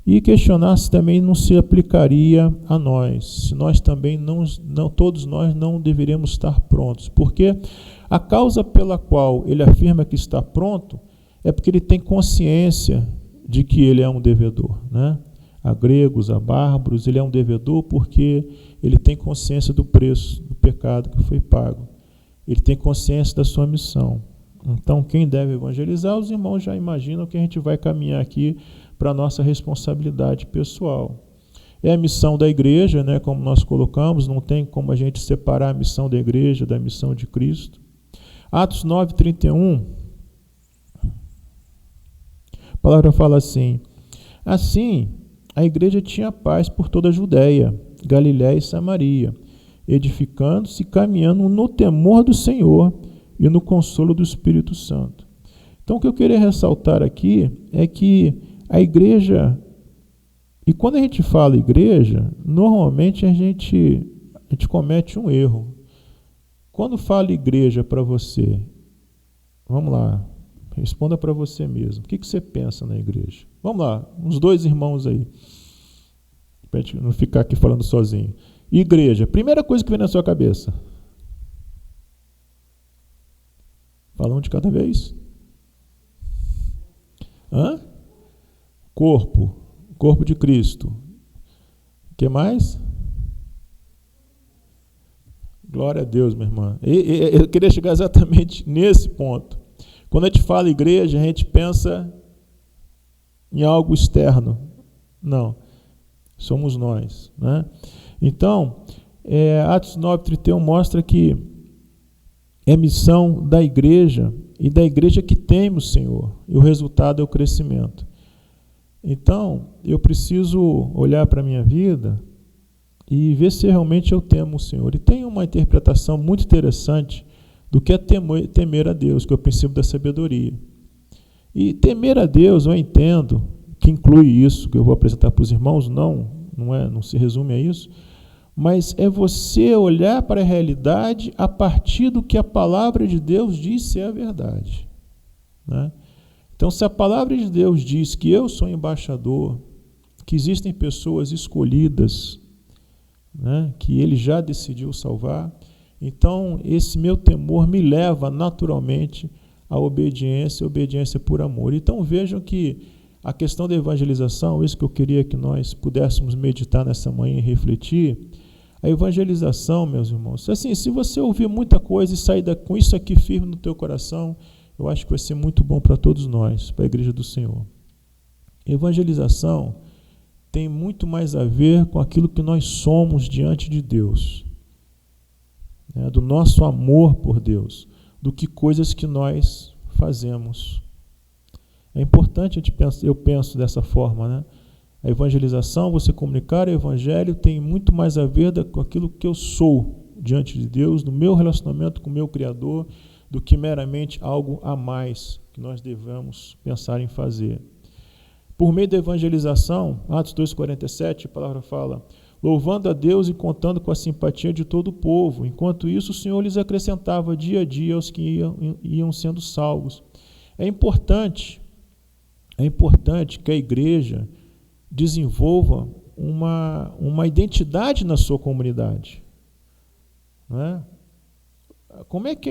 e questionar se também não se aplicaria a nós, se nós também todos nós não deveríamos estar prontos, porque a causa pela qual ele afirma que está pronto é porque ele tem consciência de que ele é um devedor, né? A gregos, a bárbaros, ele é um devedor porque ele tem consciência do preço do pecado que foi pago, ele tem consciência da sua missão. Então, quem deve evangelizar, os irmãos já imaginam que a gente vai caminhar aqui para a nossa responsabilidade pessoal. É a missão da igreja, né, como nós colocamos, não tem como a gente separar a missão da igreja da missão de Cristo. Atos 9, 31, a palavra fala assim: assim, a igreja tinha paz por toda a Judéia, Galiléia e Samaria, edificando-se e caminhando no temor do Senhor e no consolo do Espírito Santo. Então, o que eu queria ressaltar aqui é que a igreja, e quando a gente fala igreja, normalmente a gente comete um erro. Quando fala igreja para você, vamos lá, responda para você mesmo. O que você pensa na igreja? Vamos lá, uns dois irmãos aí, para a gente não ficar aqui falando sozinho. Igreja, primeira coisa que vem na sua cabeça. Fala um de cada vez. Corpo de Cristo. O que mais? Glória a Deus, minha irmã. Eu queria chegar exatamente nesse ponto. Quando a gente fala igreja, a gente pensa em algo externo. Não, somos nós, né? Então, Atos 9:31 mostra que é missão da igreja, e da igreja que teme o Senhor, e o resultado é o crescimento. Então, eu preciso olhar para a minha vida e ver se realmente eu temo o Senhor. E tem uma interpretação muito interessante do que é temer a Deus, que é o princípio da sabedoria. E temer a Deus, eu entendo que inclui isso, que eu vou apresentar para os irmãos, não se resume a isso, mas é você olhar para a realidade a partir do que a palavra de Deus diz ser a verdade, né? Então, se a palavra de Deus diz que eu sou embaixador, que existem pessoas escolhidas, né, que Ele já decidiu salvar, então esse meu temor me leva naturalmente à obediência por amor. Então vejam que a questão da evangelização, isso que eu queria que nós pudéssemos meditar nessa manhã e refletir, a evangelização, meus irmãos, assim, se você ouvir muita coisa e sair com isso aqui firme no teu coração, eu acho que vai ser muito bom para todos nós, para a igreja do Senhor. Evangelização tem muito mais a ver com aquilo que nós somos diante de Deus, né, do nosso amor por Deus, do que coisas que nós fazemos. É importante eu penso dessa forma, né? A evangelização, você comunicar o evangelho, tem muito mais a ver com aquilo que eu sou diante de Deus, no meu relacionamento com o meu Criador, do que meramente algo a mais que nós devemos pensar em fazer. Por meio da evangelização, Atos 2,47, a palavra fala: louvando a Deus e contando com a simpatia de todo o povo. Enquanto isso, o Senhor lhes acrescentava dia a dia aos que iam sendo salvos. É importante que a igreja desenvolva uma identidade na sua comunidade. Não é? Como é que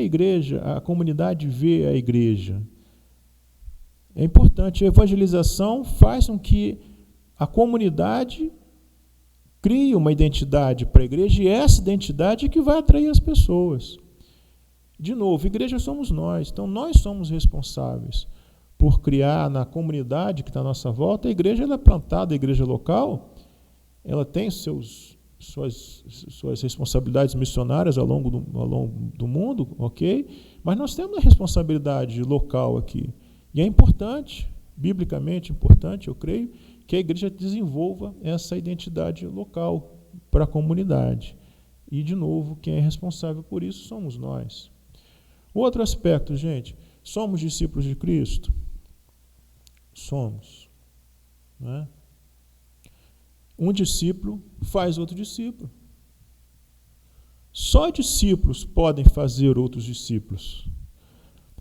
a comunidade vê a igreja? É importante. A evangelização faz com que a comunidade crie uma identidade para a igreja, e essa identidade é que vai atrair as pessoas. De novo, igreja somos nós, então nós somos responsáveis por criar na comunidade que está à nossa volta. A igreja ela é plantada, a igreja local, ela tem suas responsabilidades missionárias ao longo do mundo, ok? Mas nós temos a responsabilidade local aqui. E é importante, biblicamente importante, eu creio, que a igreja desenvolva essa identidade local para a comunidade. E, de novo, quem é responsável por isso somos nós. Outro aspecto, gente, somos discípulos de Cristo? Somos. Né? Um discípulo faz outro discípulo. Só discípulos podem fazer outros discípulos.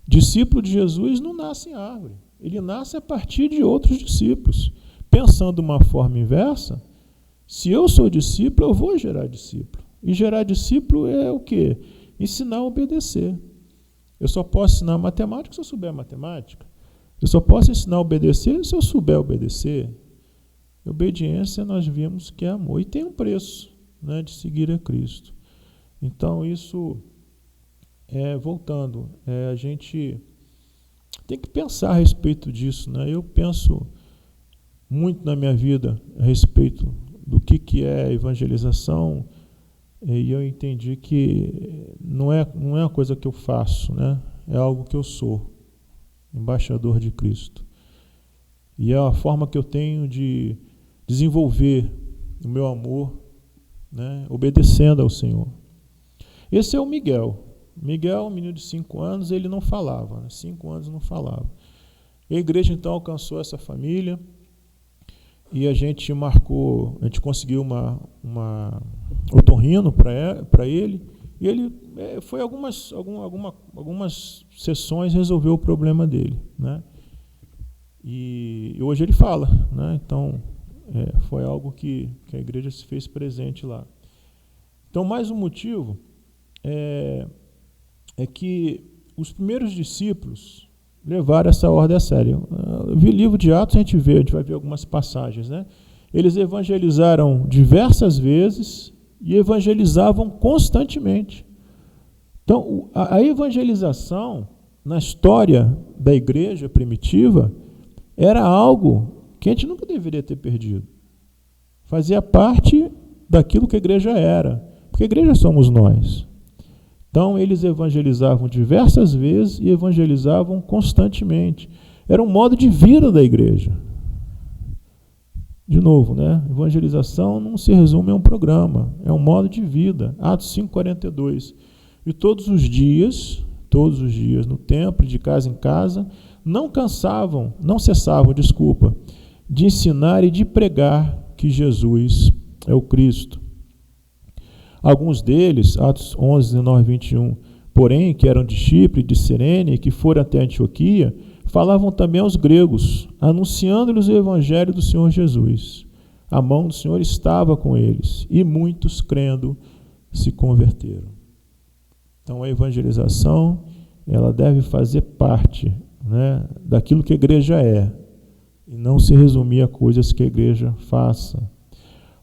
Discípulo de Jesus não nasce em árvore. Ele nasce a partir de outros discípulos. Pensando de uma forma inversa, se eu sou discípulo, eu vou gerar discípulo. E gerar discípulo é o quê? Ensinar a obedecer. Eu só posso ensinar matemática se eu souber matemática. Eu só posso ensinar a obedecer se eu souber obedecer. Obediência, nós vimos que é amor. E tem um preço, né, de seguir a Cristo. Então, isso, voltando, a gente tem que pensar a respeito disso. Né? Eu penso muito na minha vida a respeito do que é evangelização, e eu entendi que não é uma coisa que eu faço, né? É algo que eu sou, embaixador de Cristo. E é a forma que eu tenho de desenvolver o meu amor, né? Obedecendo ao Senhor. Esse é o Miguel. Miguel, um menino de 5 anos, ele não falava, né? 5 anos não falava. A igreja então alcançou essa família, e a gente conseguiu uma otorrino para ele, e ele foi algumas sessões, resolveu o problema dele, né? E hoje ele fala, né? Então foi algo que a igreja se fez presente lá. Então, mais um motivo é que os primeiros discípulos levaram essa ordem a sério. No livro de Atos a gente vai ver algumas passagens, né? Eles evangelizaram diversas vezes e evangelizavam constantemente. Então, a evangelização na história da igreja primitiva era algo que a gente nunca deveria ter perdido. Fazia parte daquilo que a igreja era, porque a igreja somos nós. Então, eles evangelizavam diversas vezes e evangelizavam constantemente. Era um modo de vida da igreja. De novo, né? Evangelização não se resume a um programa, é um modo de vida. Atos 5:42. E todos os dias, no templo, de casa em casa, não cessavam, de ensinar e de pregar que Jesus é o Cristo. Alguns deles, Atos 11, 19, 21, porém, que eram de Chipre, de Cirene, e que foram até Antioquia, falavam também aos gregos, anunciando-lhes o evangelho do Senhor Jesus. A mão do Senhor estava com eles, e muitos, crendo, se converteram. Então, a evangelização, ela deve fazer parte, né, daquilo que a igreja é, e não se resumir a coisas que a igreja faça.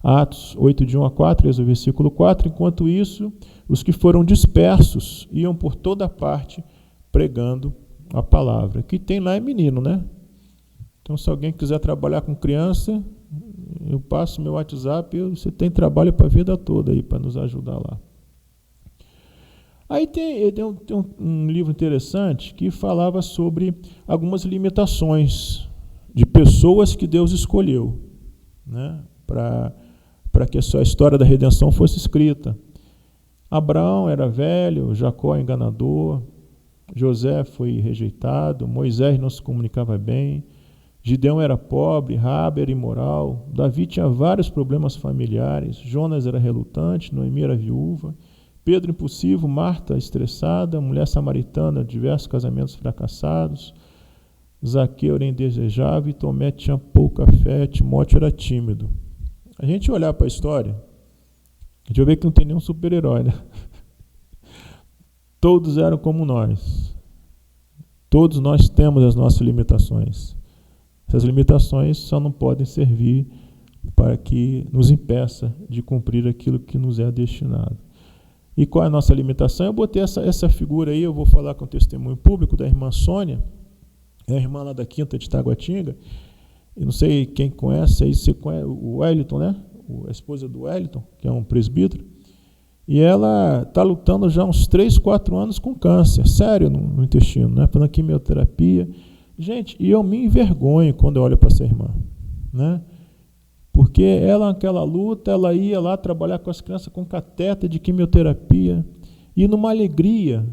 Atos 8, de 1 a 4, esse é o versículo 4. Enquanto isso, os que foram dispersos iam por toda parte pregando a palavra. O que tem lá é menino, né? Então, se alguém quiser trabalhar com criança, eu passo meu WhatsApp, você tem trabalho para a vida toda aí, para nos ajudar lá. Aí tem um livro interessante que falava sobre algumas limitações de pessoas que Deus escolheu, né, para que a sua história da redenção fosse escrita. Abraão era velho, Jacó enganador, José foi rejeitado, Moisés não se comunicava bem, Gideão era pobre, Raabe era imoral, Davi tinha vários problemas familiares, Jonas era relutante, Noemi era viúva, Pedro impulsivo, Marta estressada, mulher samaritana, diversos casamentos fracassados, Zaqueu era indesejável e Tomé tinha pouca fé, Timóteo era tímido. A gente olhar para a história, a gente vai ver que não tem nenhum super-herói, né? Todos eram como nós. Todos nós temos as nossas limitações. Essas limitações só não podem servir para que nos impeça de cumprir aquilo que nos é destinado. E qual é a nossa limitação? Eu botei essa figura aí, eu vou falar com o testemunho público da irmã Sônia, é a irmã lá da Quinta de Taguatinga. Eu não sei quem conhece, aí você conhece o Wellington, né? A esposa do Wellington, que é um presbítero. E ela está lutando já uns 3, 4 anos com câncer, sério, no intestino, né? Fazendo quimioterapia. Gente, e eu me envergonho quando eu olho para essa irmã, né? Porque ela, naquela luta, ela ia lá trabalhar com as crianças com catéter de quimioterapia, e numa alegria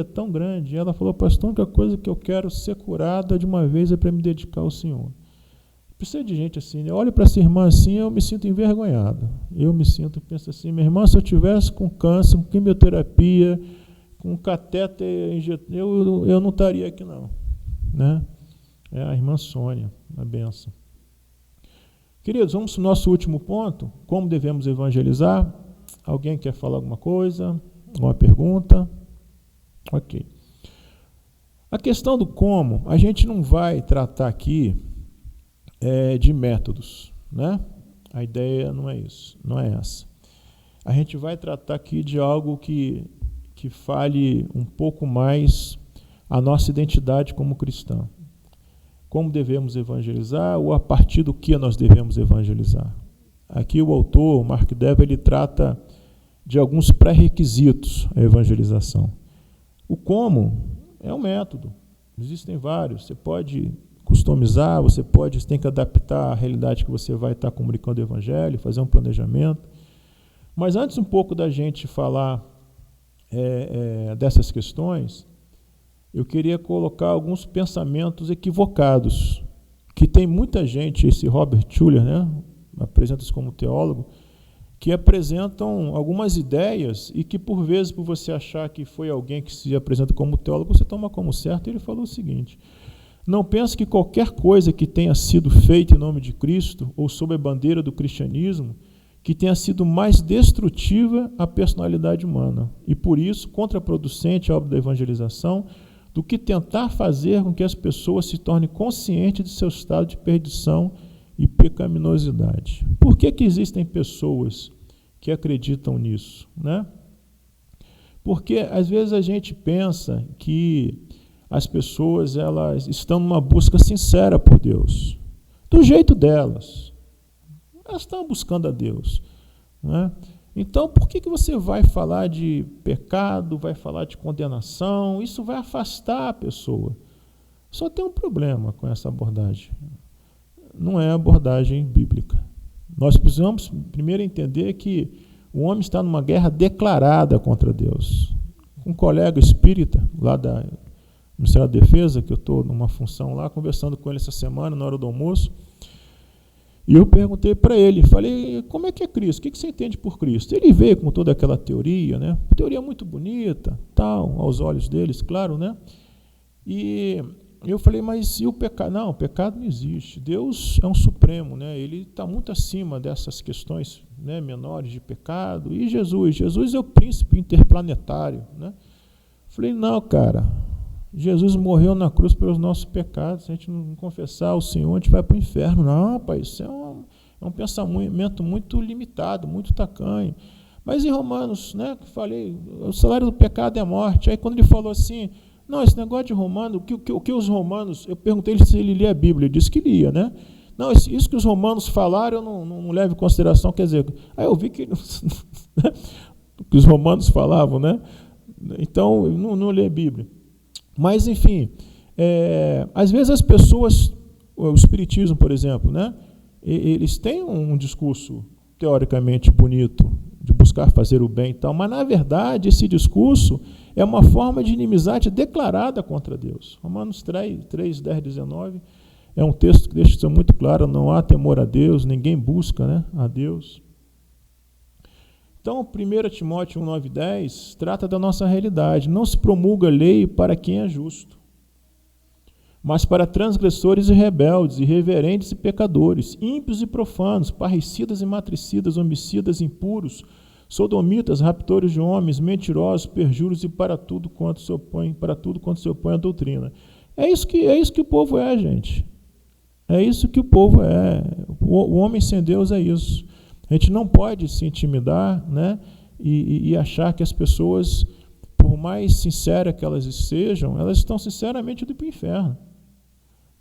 tão grande. Ela falou: pastor, a única coisa que eu quero ser curada de uma vez é para me dedicar ao Senhor. Precisa de gente assim, né? Eu olho para essa irmã assim, eu me sinto envergonhado. Penso assim, minha irmã, se eu tivesse com câncer, com quimioterapia, com catéter, eu não estaria aqui não, né? É a irmã Sônia, uma benção. Queridos, vamos para o nosso último ponto, como devemos evangelizar. Alguém quer falar alguma coisa? Uma pergunta? Ok. A questão do como, a gente não vai tratar aqui de métodos, né? A ideia não é isso, não é essa. A gente vai tratar aqui de algo que fale um pouco mais a nossa identidade como cristão. Como devemos evangelizar ou a partir do que nós devemos evangelizar. Aqui o autor, Mark Dever, ele trata de alguns pré-requisitos à evangelização. O como é um método, existem vários, você pode customizar, você tem que adaptar à realidade que você vai estar comunicando o evangelho, fazer um planejamento. Mas antes um pouco da gente falar dessas questões, eu queria colocar alguns pensamentos equivocados, que tem muita gente, esse Robert Schuller, né, apresenta-se como teólogo, que apresentam algumas ideias e que, por vezes, por você achar que foi alguém que se apresenta como teólogo, você toma como certo. Ele falou o seguinte: não pense que qualquer coisa que tenha sido feita em nome de Cristo ou sob a bandeira do cristianismo que tenha sido mais destrutiva à personalidade humana e, por isso, contraproducente à obra da evangelização, do que tentar fazer com que as pessoas se tornem conscientes de seu estado de perdição e pecaminosidade. Por que existem pessoas que acreditam nisso, né? Porque, às vezes, a gente pensa que as pessoas elas estão numa busca sincera por Deus, do jeito delas. Elas estão buscando a Deus, né? Então, por que você vai falar de pecado, vai falar de condenação? Isso vai afastar a pessoa. Só tem um problema com essa abordagem. Não é a abordagem bíblica. Nós precisamos primeiro entender que o homem está numa guerra declarada contra Deus. Um colega espírita lá da Ministério da Defesa, que eu estou numa função lá, conversando com ele essa semana, na hora do almoço, e eu perguntei para ele, falei: como é que é Cristo? O que você entende por Cristo? Ele veio com toda aquela teoria, né? Teoria muito bonita, tal, aos olhos deles, claro, né? E eu falei: mas e o pecado? Não, o pecado não existe. Deus é um supremo, né? Ele está muito acima dessas questões, né, menores de pecado. E Jesus é o príncipe interplanetário, né? Falei: não, cara, Jesus morreu na cruz pelos nossos pecados. Se a gente não confessar ao Senhor, a gente vai para o inferno. Não, pai, isso é um pensamento muito limitado, muito tacanho. Mas em Romanos, né, que falei, o salário do pecado é a morte. Aí quando ele falou assim, não, esse negócio de Romanos, o que os romanos, eu perguntei se ele lia a Bíblia, ele disse que lia, né? Não, isso que os romanos falaram, eu não levo em consideração, quer dizer, aí eu vi que os romanos falavam, né? Então, eu não li a Bíblia. Mas, enfim, às vezes as pessoas, o espiritismo, por exemplo, né, eles têm um discurso teoricamente bonito, de buscar fazer o bem e tal, mas, na verdade, esse discurso é uma forma de inimizade declarada contra Deus. Romanos 3, 10, 19, É um texto que deixa isso muito claro, não há temor a Deus, ninguém busca, né, a Deus. Então, 1 Timóteo 1, 9 e 10 trata da nossa realidade. Não se promulga lei para quem é justo, mas para transgressores e rebeldes, irreverentes e pecadores, ímpios e profanos, parricidas e matricidas, homicidas, impuros, sodomitas, raptores de homens, mentirosos, perjuros e para tudo quanto se opõe à doutrina. É isso que o povo é, gente. É isso que o povo é. O homem sem Deus é isso. A gente não pode se intimidar, né, e achar que as pessoas, por mais sinceras que elas sejam, elas estão sinceramente indo para o inferno.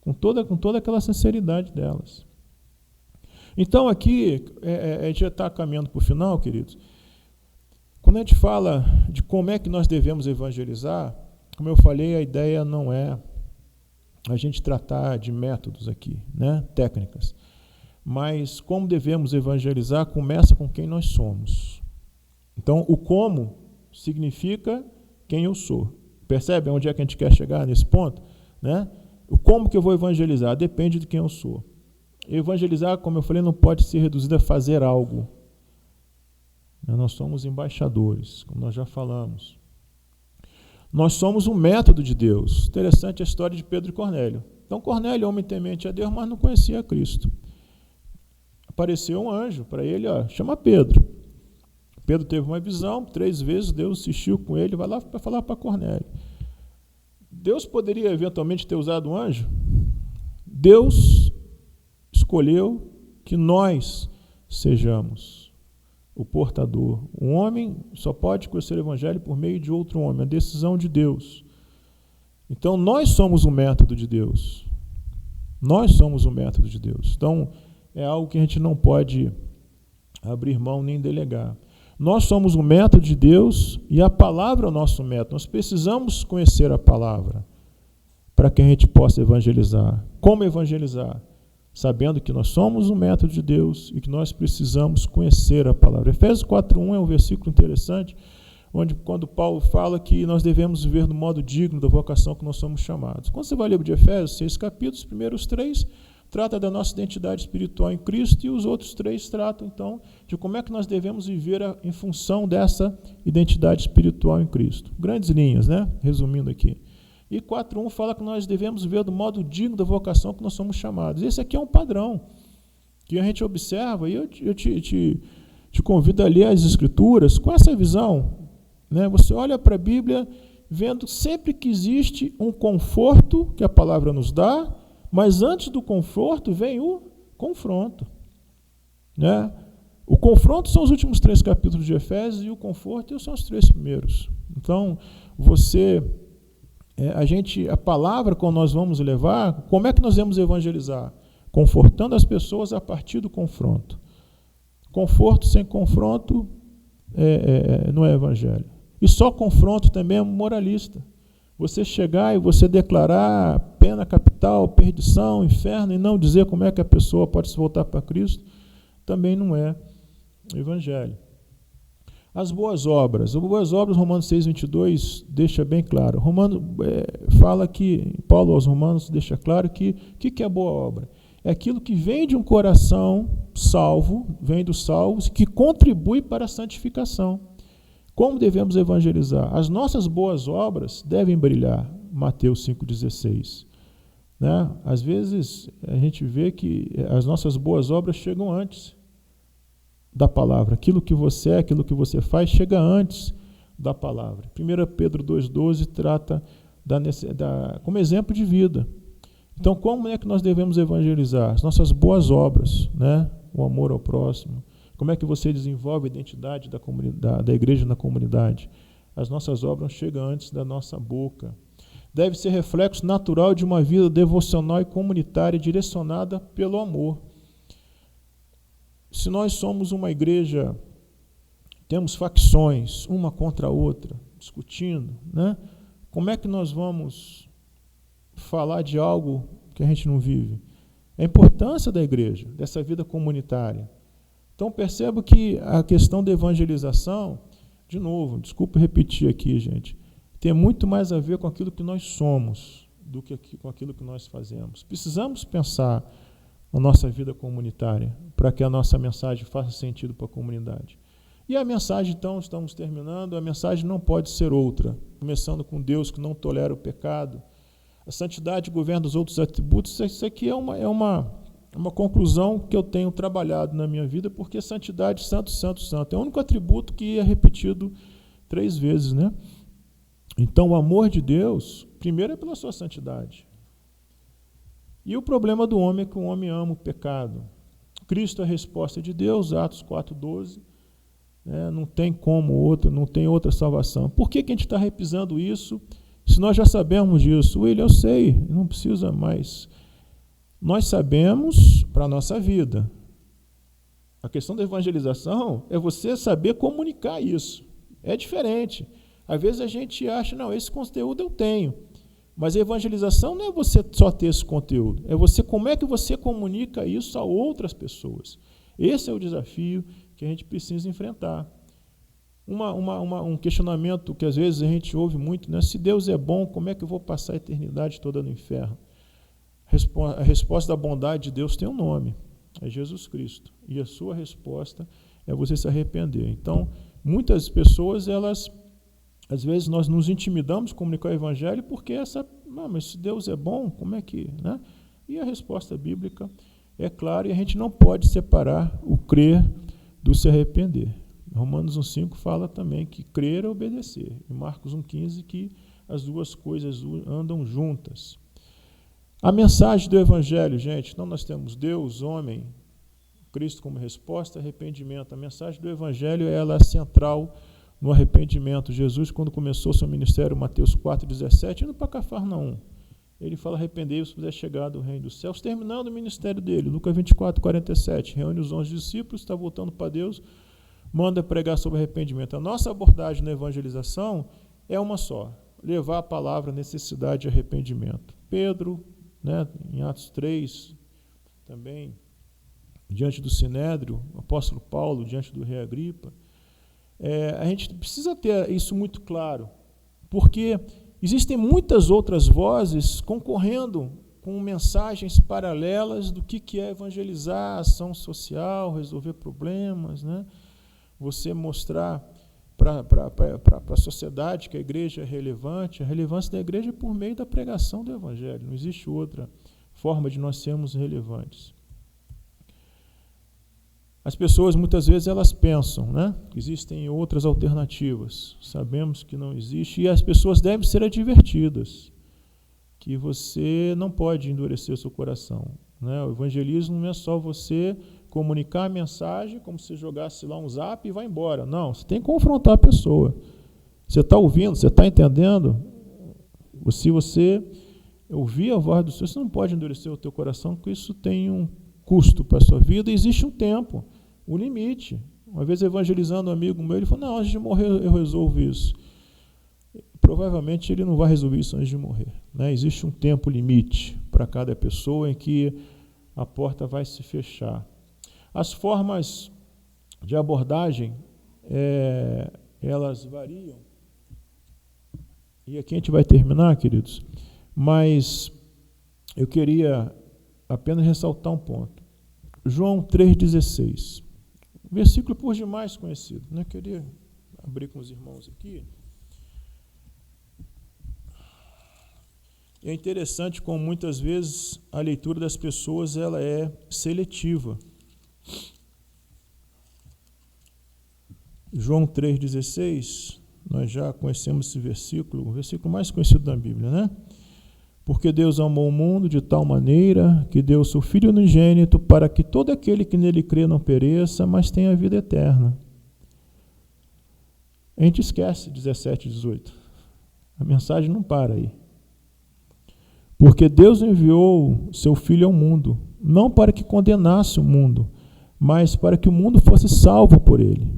Com toda aquela sinceridade delas. Então aqui, a gente já está caminhando para o final, queridos. Quando a gente fala de como é que nós devemos evangelizar, como eu falei, a ideia não é a gente tratar de métodos aqui, né, técnicas. Mas como devemos evangelizar começa com quem nós somos. Então, o como significa quem eu sou. Percebe onde é que a gente quer chegar nesse ponto? Né? O como que eu vou evangelizar depende de quem eu sou. Evangelizar, como eu falei, não pode ser reduzido a fazer algo. Nós somos embaixadores, como nós já falamos. Nós somos um método de Deus. Interessante a história de Pedro e Cornélio. Então, Cornélio, homem temente a Deus, mas não conhecia Cristo. Apareceu um anjo para ele, chama Pedro. Pedro teve uma visão, 3 vezes Deus insistiu com ele, vai lá para falar para Cornélio. Deus poderia eventualmente ter usado um anjo? Deus escolheu que nós sejamos o portador. Um homem só pode conhecer o evangelho por meio de outro homem, a decisão de Deus. Então, nós somos o método de Deus. Nós somos o método de Deus. Então, é algo que a gente não pode abrir mão nem delegar. Nós somos o método de Deus e a palavra é o nosso método. Nós precisamos conhecer a palavra para que a gente possa evangelizar. Como evangelizar? Sabendo que nós somos o método de Deus e que nós precisamos conhecer a palavra. Efésios 4:1 é um versículo interessante, onde quando Paulo fala que nós devemos viver no modo digno da vocação que nós somos chamados. Quando você vai ler o livro de Efésios, 6 capítulos, os primeiros 3 trata da nossa identidade espiritual em Cristo e os outros 3 tratam, então, de como é que nós devemos viver em função dessa identidade espiritual em Cristo. Grandes linhas, né? Resumindo aqui. E 4:1 fala que nós devemos viver do modo digno da vocação que nós somos chamados. Esse aqui é um padrão que a gente observa, e eu te convido a ler as Escrituras com essa visão. Né? Você olha para a Bíblia vendo sempre que existe um conforto que a palavra nos dá, mas antes do conforto vem o confronto. Né? O confronto são os últimos 3 capítulos de Efésios e o conforto são os 3 primeiros. Então, a palavra, quando nós vamos levar, como é que nós vamos evangelizar? Confortando as pessoas a partir do confronto. Conforto sem confronto não é evangelho. E só confronto também é moralista. Você chegar e você declarar pena capital, perdição, inferno, e não dizer como é que a pessoa pode se voltar para Cristo, também não é evangelho. As boas obras. As boas obras, Romanos 6:22, deixa bem claro. Fala que, Paulo aos Romanos deixa claro que o que é boa obra? É aquilo que vem de um coração salvo, vem dos salvos, que contribui para a santificação. Como devemos evangelizar? As nossas boas obras devem brilhar. Mateus 5,16. Né? Às vezes, a gente vê que as nossas boas obras chegam antes da palavra. Aquilo que você é, aquilo que você faz, chega antes da palavra. 1 Pedro 2,12 trata como exemplo de vida. Então, como é que nós devemos evangelizar? As nossas boas obras, né? O amor ao próximo. Como é que você desenvolve a identidade da igreja na comunidade? As nossas obras chegam antes da nossa boca. Deve ser reflexo natural de uma vida devocional e comunitária direcionada pelo amor. Se nós somos uma igreja, temos facções, uma contra a outra, discutindo, né? Como é que nós vamos falar de algo que a gente não vive? A importância da igreja, dessa vida comunitária. Então, percebo que a questão da evangelização, de novo, desculpa repetir aqui, gente, tem muito mais a ver com aquilo que nós somos com aquilo que nós fazemos. Precisamos pensar na nossa vida comunitária, para que a nossa mensagem faça sentido para a comunidade. E a mensagem, então, estamos terminando, a mensagem não pode ser outra, começando com Deus que não tolera o pecado. A santidade governa os outros atributos. Isso aqui é uma conclusão que eu tenho trabalhado na minha vida, porque santidade, santo, santo, santo, é o único atributo que é repetido 3 vezes, né? Então, o amor de Deus, primeiro é pela sua santidade. E o problema do homem é que o homem ama o pecado. Cristo é a resposta de Deus, Atos 4,12. Não tem como outra, não tem outra salvação. Por que a gente está repisando isso, se nós já sabemos disso? William, eu sei, não precisa mais. Nós sabemos para a nossa vida. A questão da evangelização é você saber comunicar isso. É diferente. Às vezes a gente acha, não, esse conteúdo eu tenho. Mas a evangelização não é você só ter esse conteúdo, é você como é que você comunica isso a outras pessoas. Esse é o desafio que a gente precisa enfrentar. Um questionamento que às vezes a gente ouve muito, né? Se Deus é bom, como é que eu vou passar a eternidade toda no inferno? A resposta da bondade de Deus tem um nome, é Jesus Cristo. E a sua resposta é você se arrepender. Então, muitas pessoas, às vezes nós nos intimidamos com comunicar o evangelho porque mas se Deus é bom, como é que, né? E a resposta bíblica é clara e a gente não pode separar o crer do se arrepender. Romanos 1,5 fala também que crer é obedecer. E Marcos 1,15 que as duas coisas andam juntas. A mensagem do evangelho, gente, então nós temos Deus, homem, Cristo como resposta, arrependimento. A mensagem do evangelho ela é central no arrependimento. Jesus, quando começou seu ministério, Mateus 4,17, indo para Cafarnaum, ele fala, arrependei-vos, se é chegado o reino dos céus. Terminando o ministério dele, Lucas 24,47, reúne os 11 discípulos, está voltando para Deus, manda pregar sobre arrependimento. A nossa abordagem na evangelização é uma só, levar a palavra necessidade de arrependimento. Pedro, né, em Atos 3, também, diante do Sinédrio, o apóstolo Paulo, diante do rei Agripa, a gente precisa ter isso muito claro, porque existem muitas outras vozes concorrendo com mensagens paralelas do que é evangelizar, ação social, resolver problemas, né? Você mostrar para a sociedade que a igreja é relevante. A relevância da igreja é por meio da pregação do evangelho, não existe outra forma de nós sermos relevantes. As pessoas, muitas vezes, elas pensam, né, que existem outras alternativas. Sabemos que não existe, e as pessoas devem ser advertidas que você não pode endurecer o seu coração, né? O evangelismo não é só você comunicar a mensagem como se jogasse lá um zap e vai embora. Não, você tem que confrontar a pessoa. Você está ouvindo, você está entendendo? Se você ouvir a voz do Senhor, você não pode endurecer o teu coração, porque isso tem um custo para a sua vida. Existe um tempo, um limite. Uma vez evangelizando um amigo meu, ele falou, não, antes de morrer eu resolvo isso. Provavelmente ele não vai resolver isso antes de morrer, né? Existe um tempo limite para cada pessoa em que a porta vai se fechar. As formas de abordagem, elas variam. E aqui a gente vai terminar, queridos, mas eu queria apenas ressaltar um ponto. João 3,16, versículo por demais conhecido, né? Eu queria abrir com os irmãos aqui. É interessante como muitas vezes a leitura das pessoas ela é seletiva. João 3,16, nós já conhecemos esse versículo, o versículo mais conhecido da Bíblia, né? Porque Deus amou o mundo de tal maneira que deu o seu Filho unigênito para que todo aquele que nele crê não pereça, mas tenha a vida eterna. A gente esquece 17 e 18. A mensagem não para aí. Porque Deus enviou seu Filho ao mundo, não para que condenasse o mundo, mas para que o mundo fosse salvo por ele.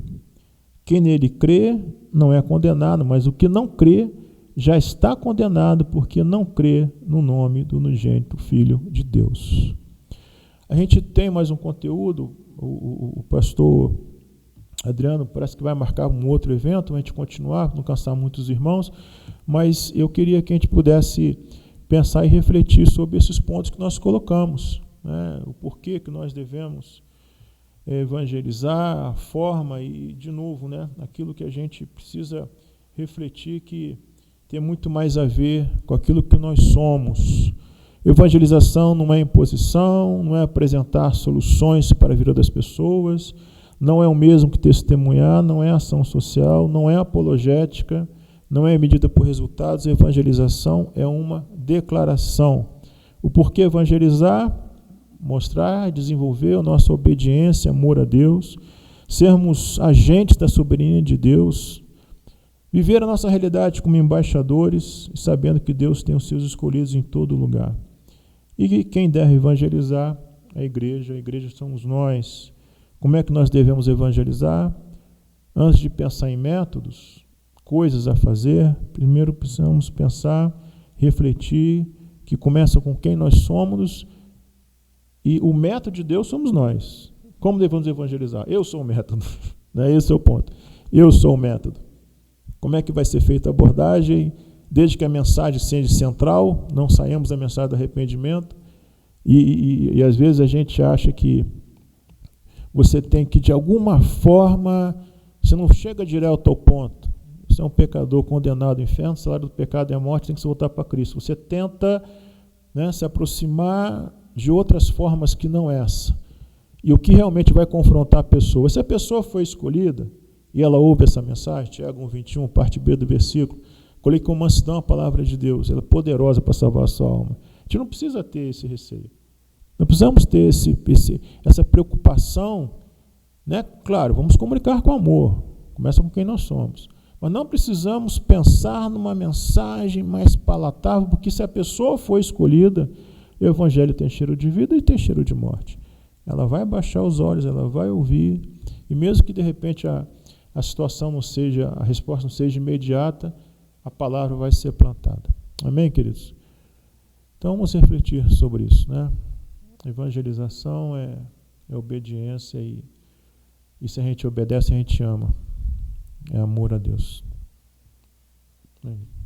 Quem nele crê não é condenado, mas o que não crê já está condenado, porque não crê no nome do unigênito Filho de Deus. A gente tem mais um conteúdo, o pastor Adriano parece que vai marcar um outro evento, a gente continuar, não cansar muitos irmãos, mas eu queria que a gente pudesse pensar e refletir sobre esses pontos que nós colocamos, né? O porquê que nós devemos evangelizar, a forma e, de novo, né, aquilo que a gente precisa refletir que tem muito mais a ver com aquilo que nós somos. Evangelização não é imposição, não é apresentar soluções para a vida das pessoas, não é o mesmo que testemunhar, não é ação social, não é apologética, não é medida por resultados. Evangelização é uma declaração. O porquê evangelizar? Mostrar, desenvolver a nossa obediência, amor a Deus, sermos agentes da soberania de Deus, viver a nossa realidade como embaixadores, sabendo que Deus tem os seus escolhidos em todo lugar. E quem deve evangelizar? A igreja somos nós. Como é que nós devemos evangelizar? Antes de pensar em métodos, coisas a fazer, primeiro precisamos pensar, refletir, que começa com quem nós somos. E o método de Deus somos nós. Como devemos evangelizar? Eu sou o método. Esse é o ponto. Eu sou o método. Como é que vai ser feita a abordagem? Desde que a mensagem seja central, não saímos da mensagem do arrependimento. E às vezes a gente acha que você tem que, de alguma forma, você não chega direto ao ponto. Você é um pecador condenado ao inferno, o salário do pecado é a morte, tem que se voltar para Cristo. Você tenta, né, se aproximar de outras formas que não essa. E o que realmente vai confrontar a pessoa? Se a pessoa foi escolhida e ela ouve essa mensagem, Tiago 1:21, parte B do versículo, colhei com mansidão a palavra de Deus, ela é poderosa para salvar a sua alma. A gente não precisa ter esse receio. Não precisamos ter essa preocupação, né? Claro, vamos comunicar com amor, começa com quem nós somos. Mas não precisamos pensar numa mensagem mais palatável, porque se a pessoa foi escolhida, o evangelho tem cheiro de vida e tem cheiro de morte. Ela vai baixar os olhos, ela vai ouvir, e mesmo que de repente a situação não seja, a resposta não seja imediata, a palavra vai ser plantada. Amém, queridos? Então vamos refletir sobre isso, né? Evangelização é obediência e se a gente obedece, a gente ama. É amor a Deus. Amém.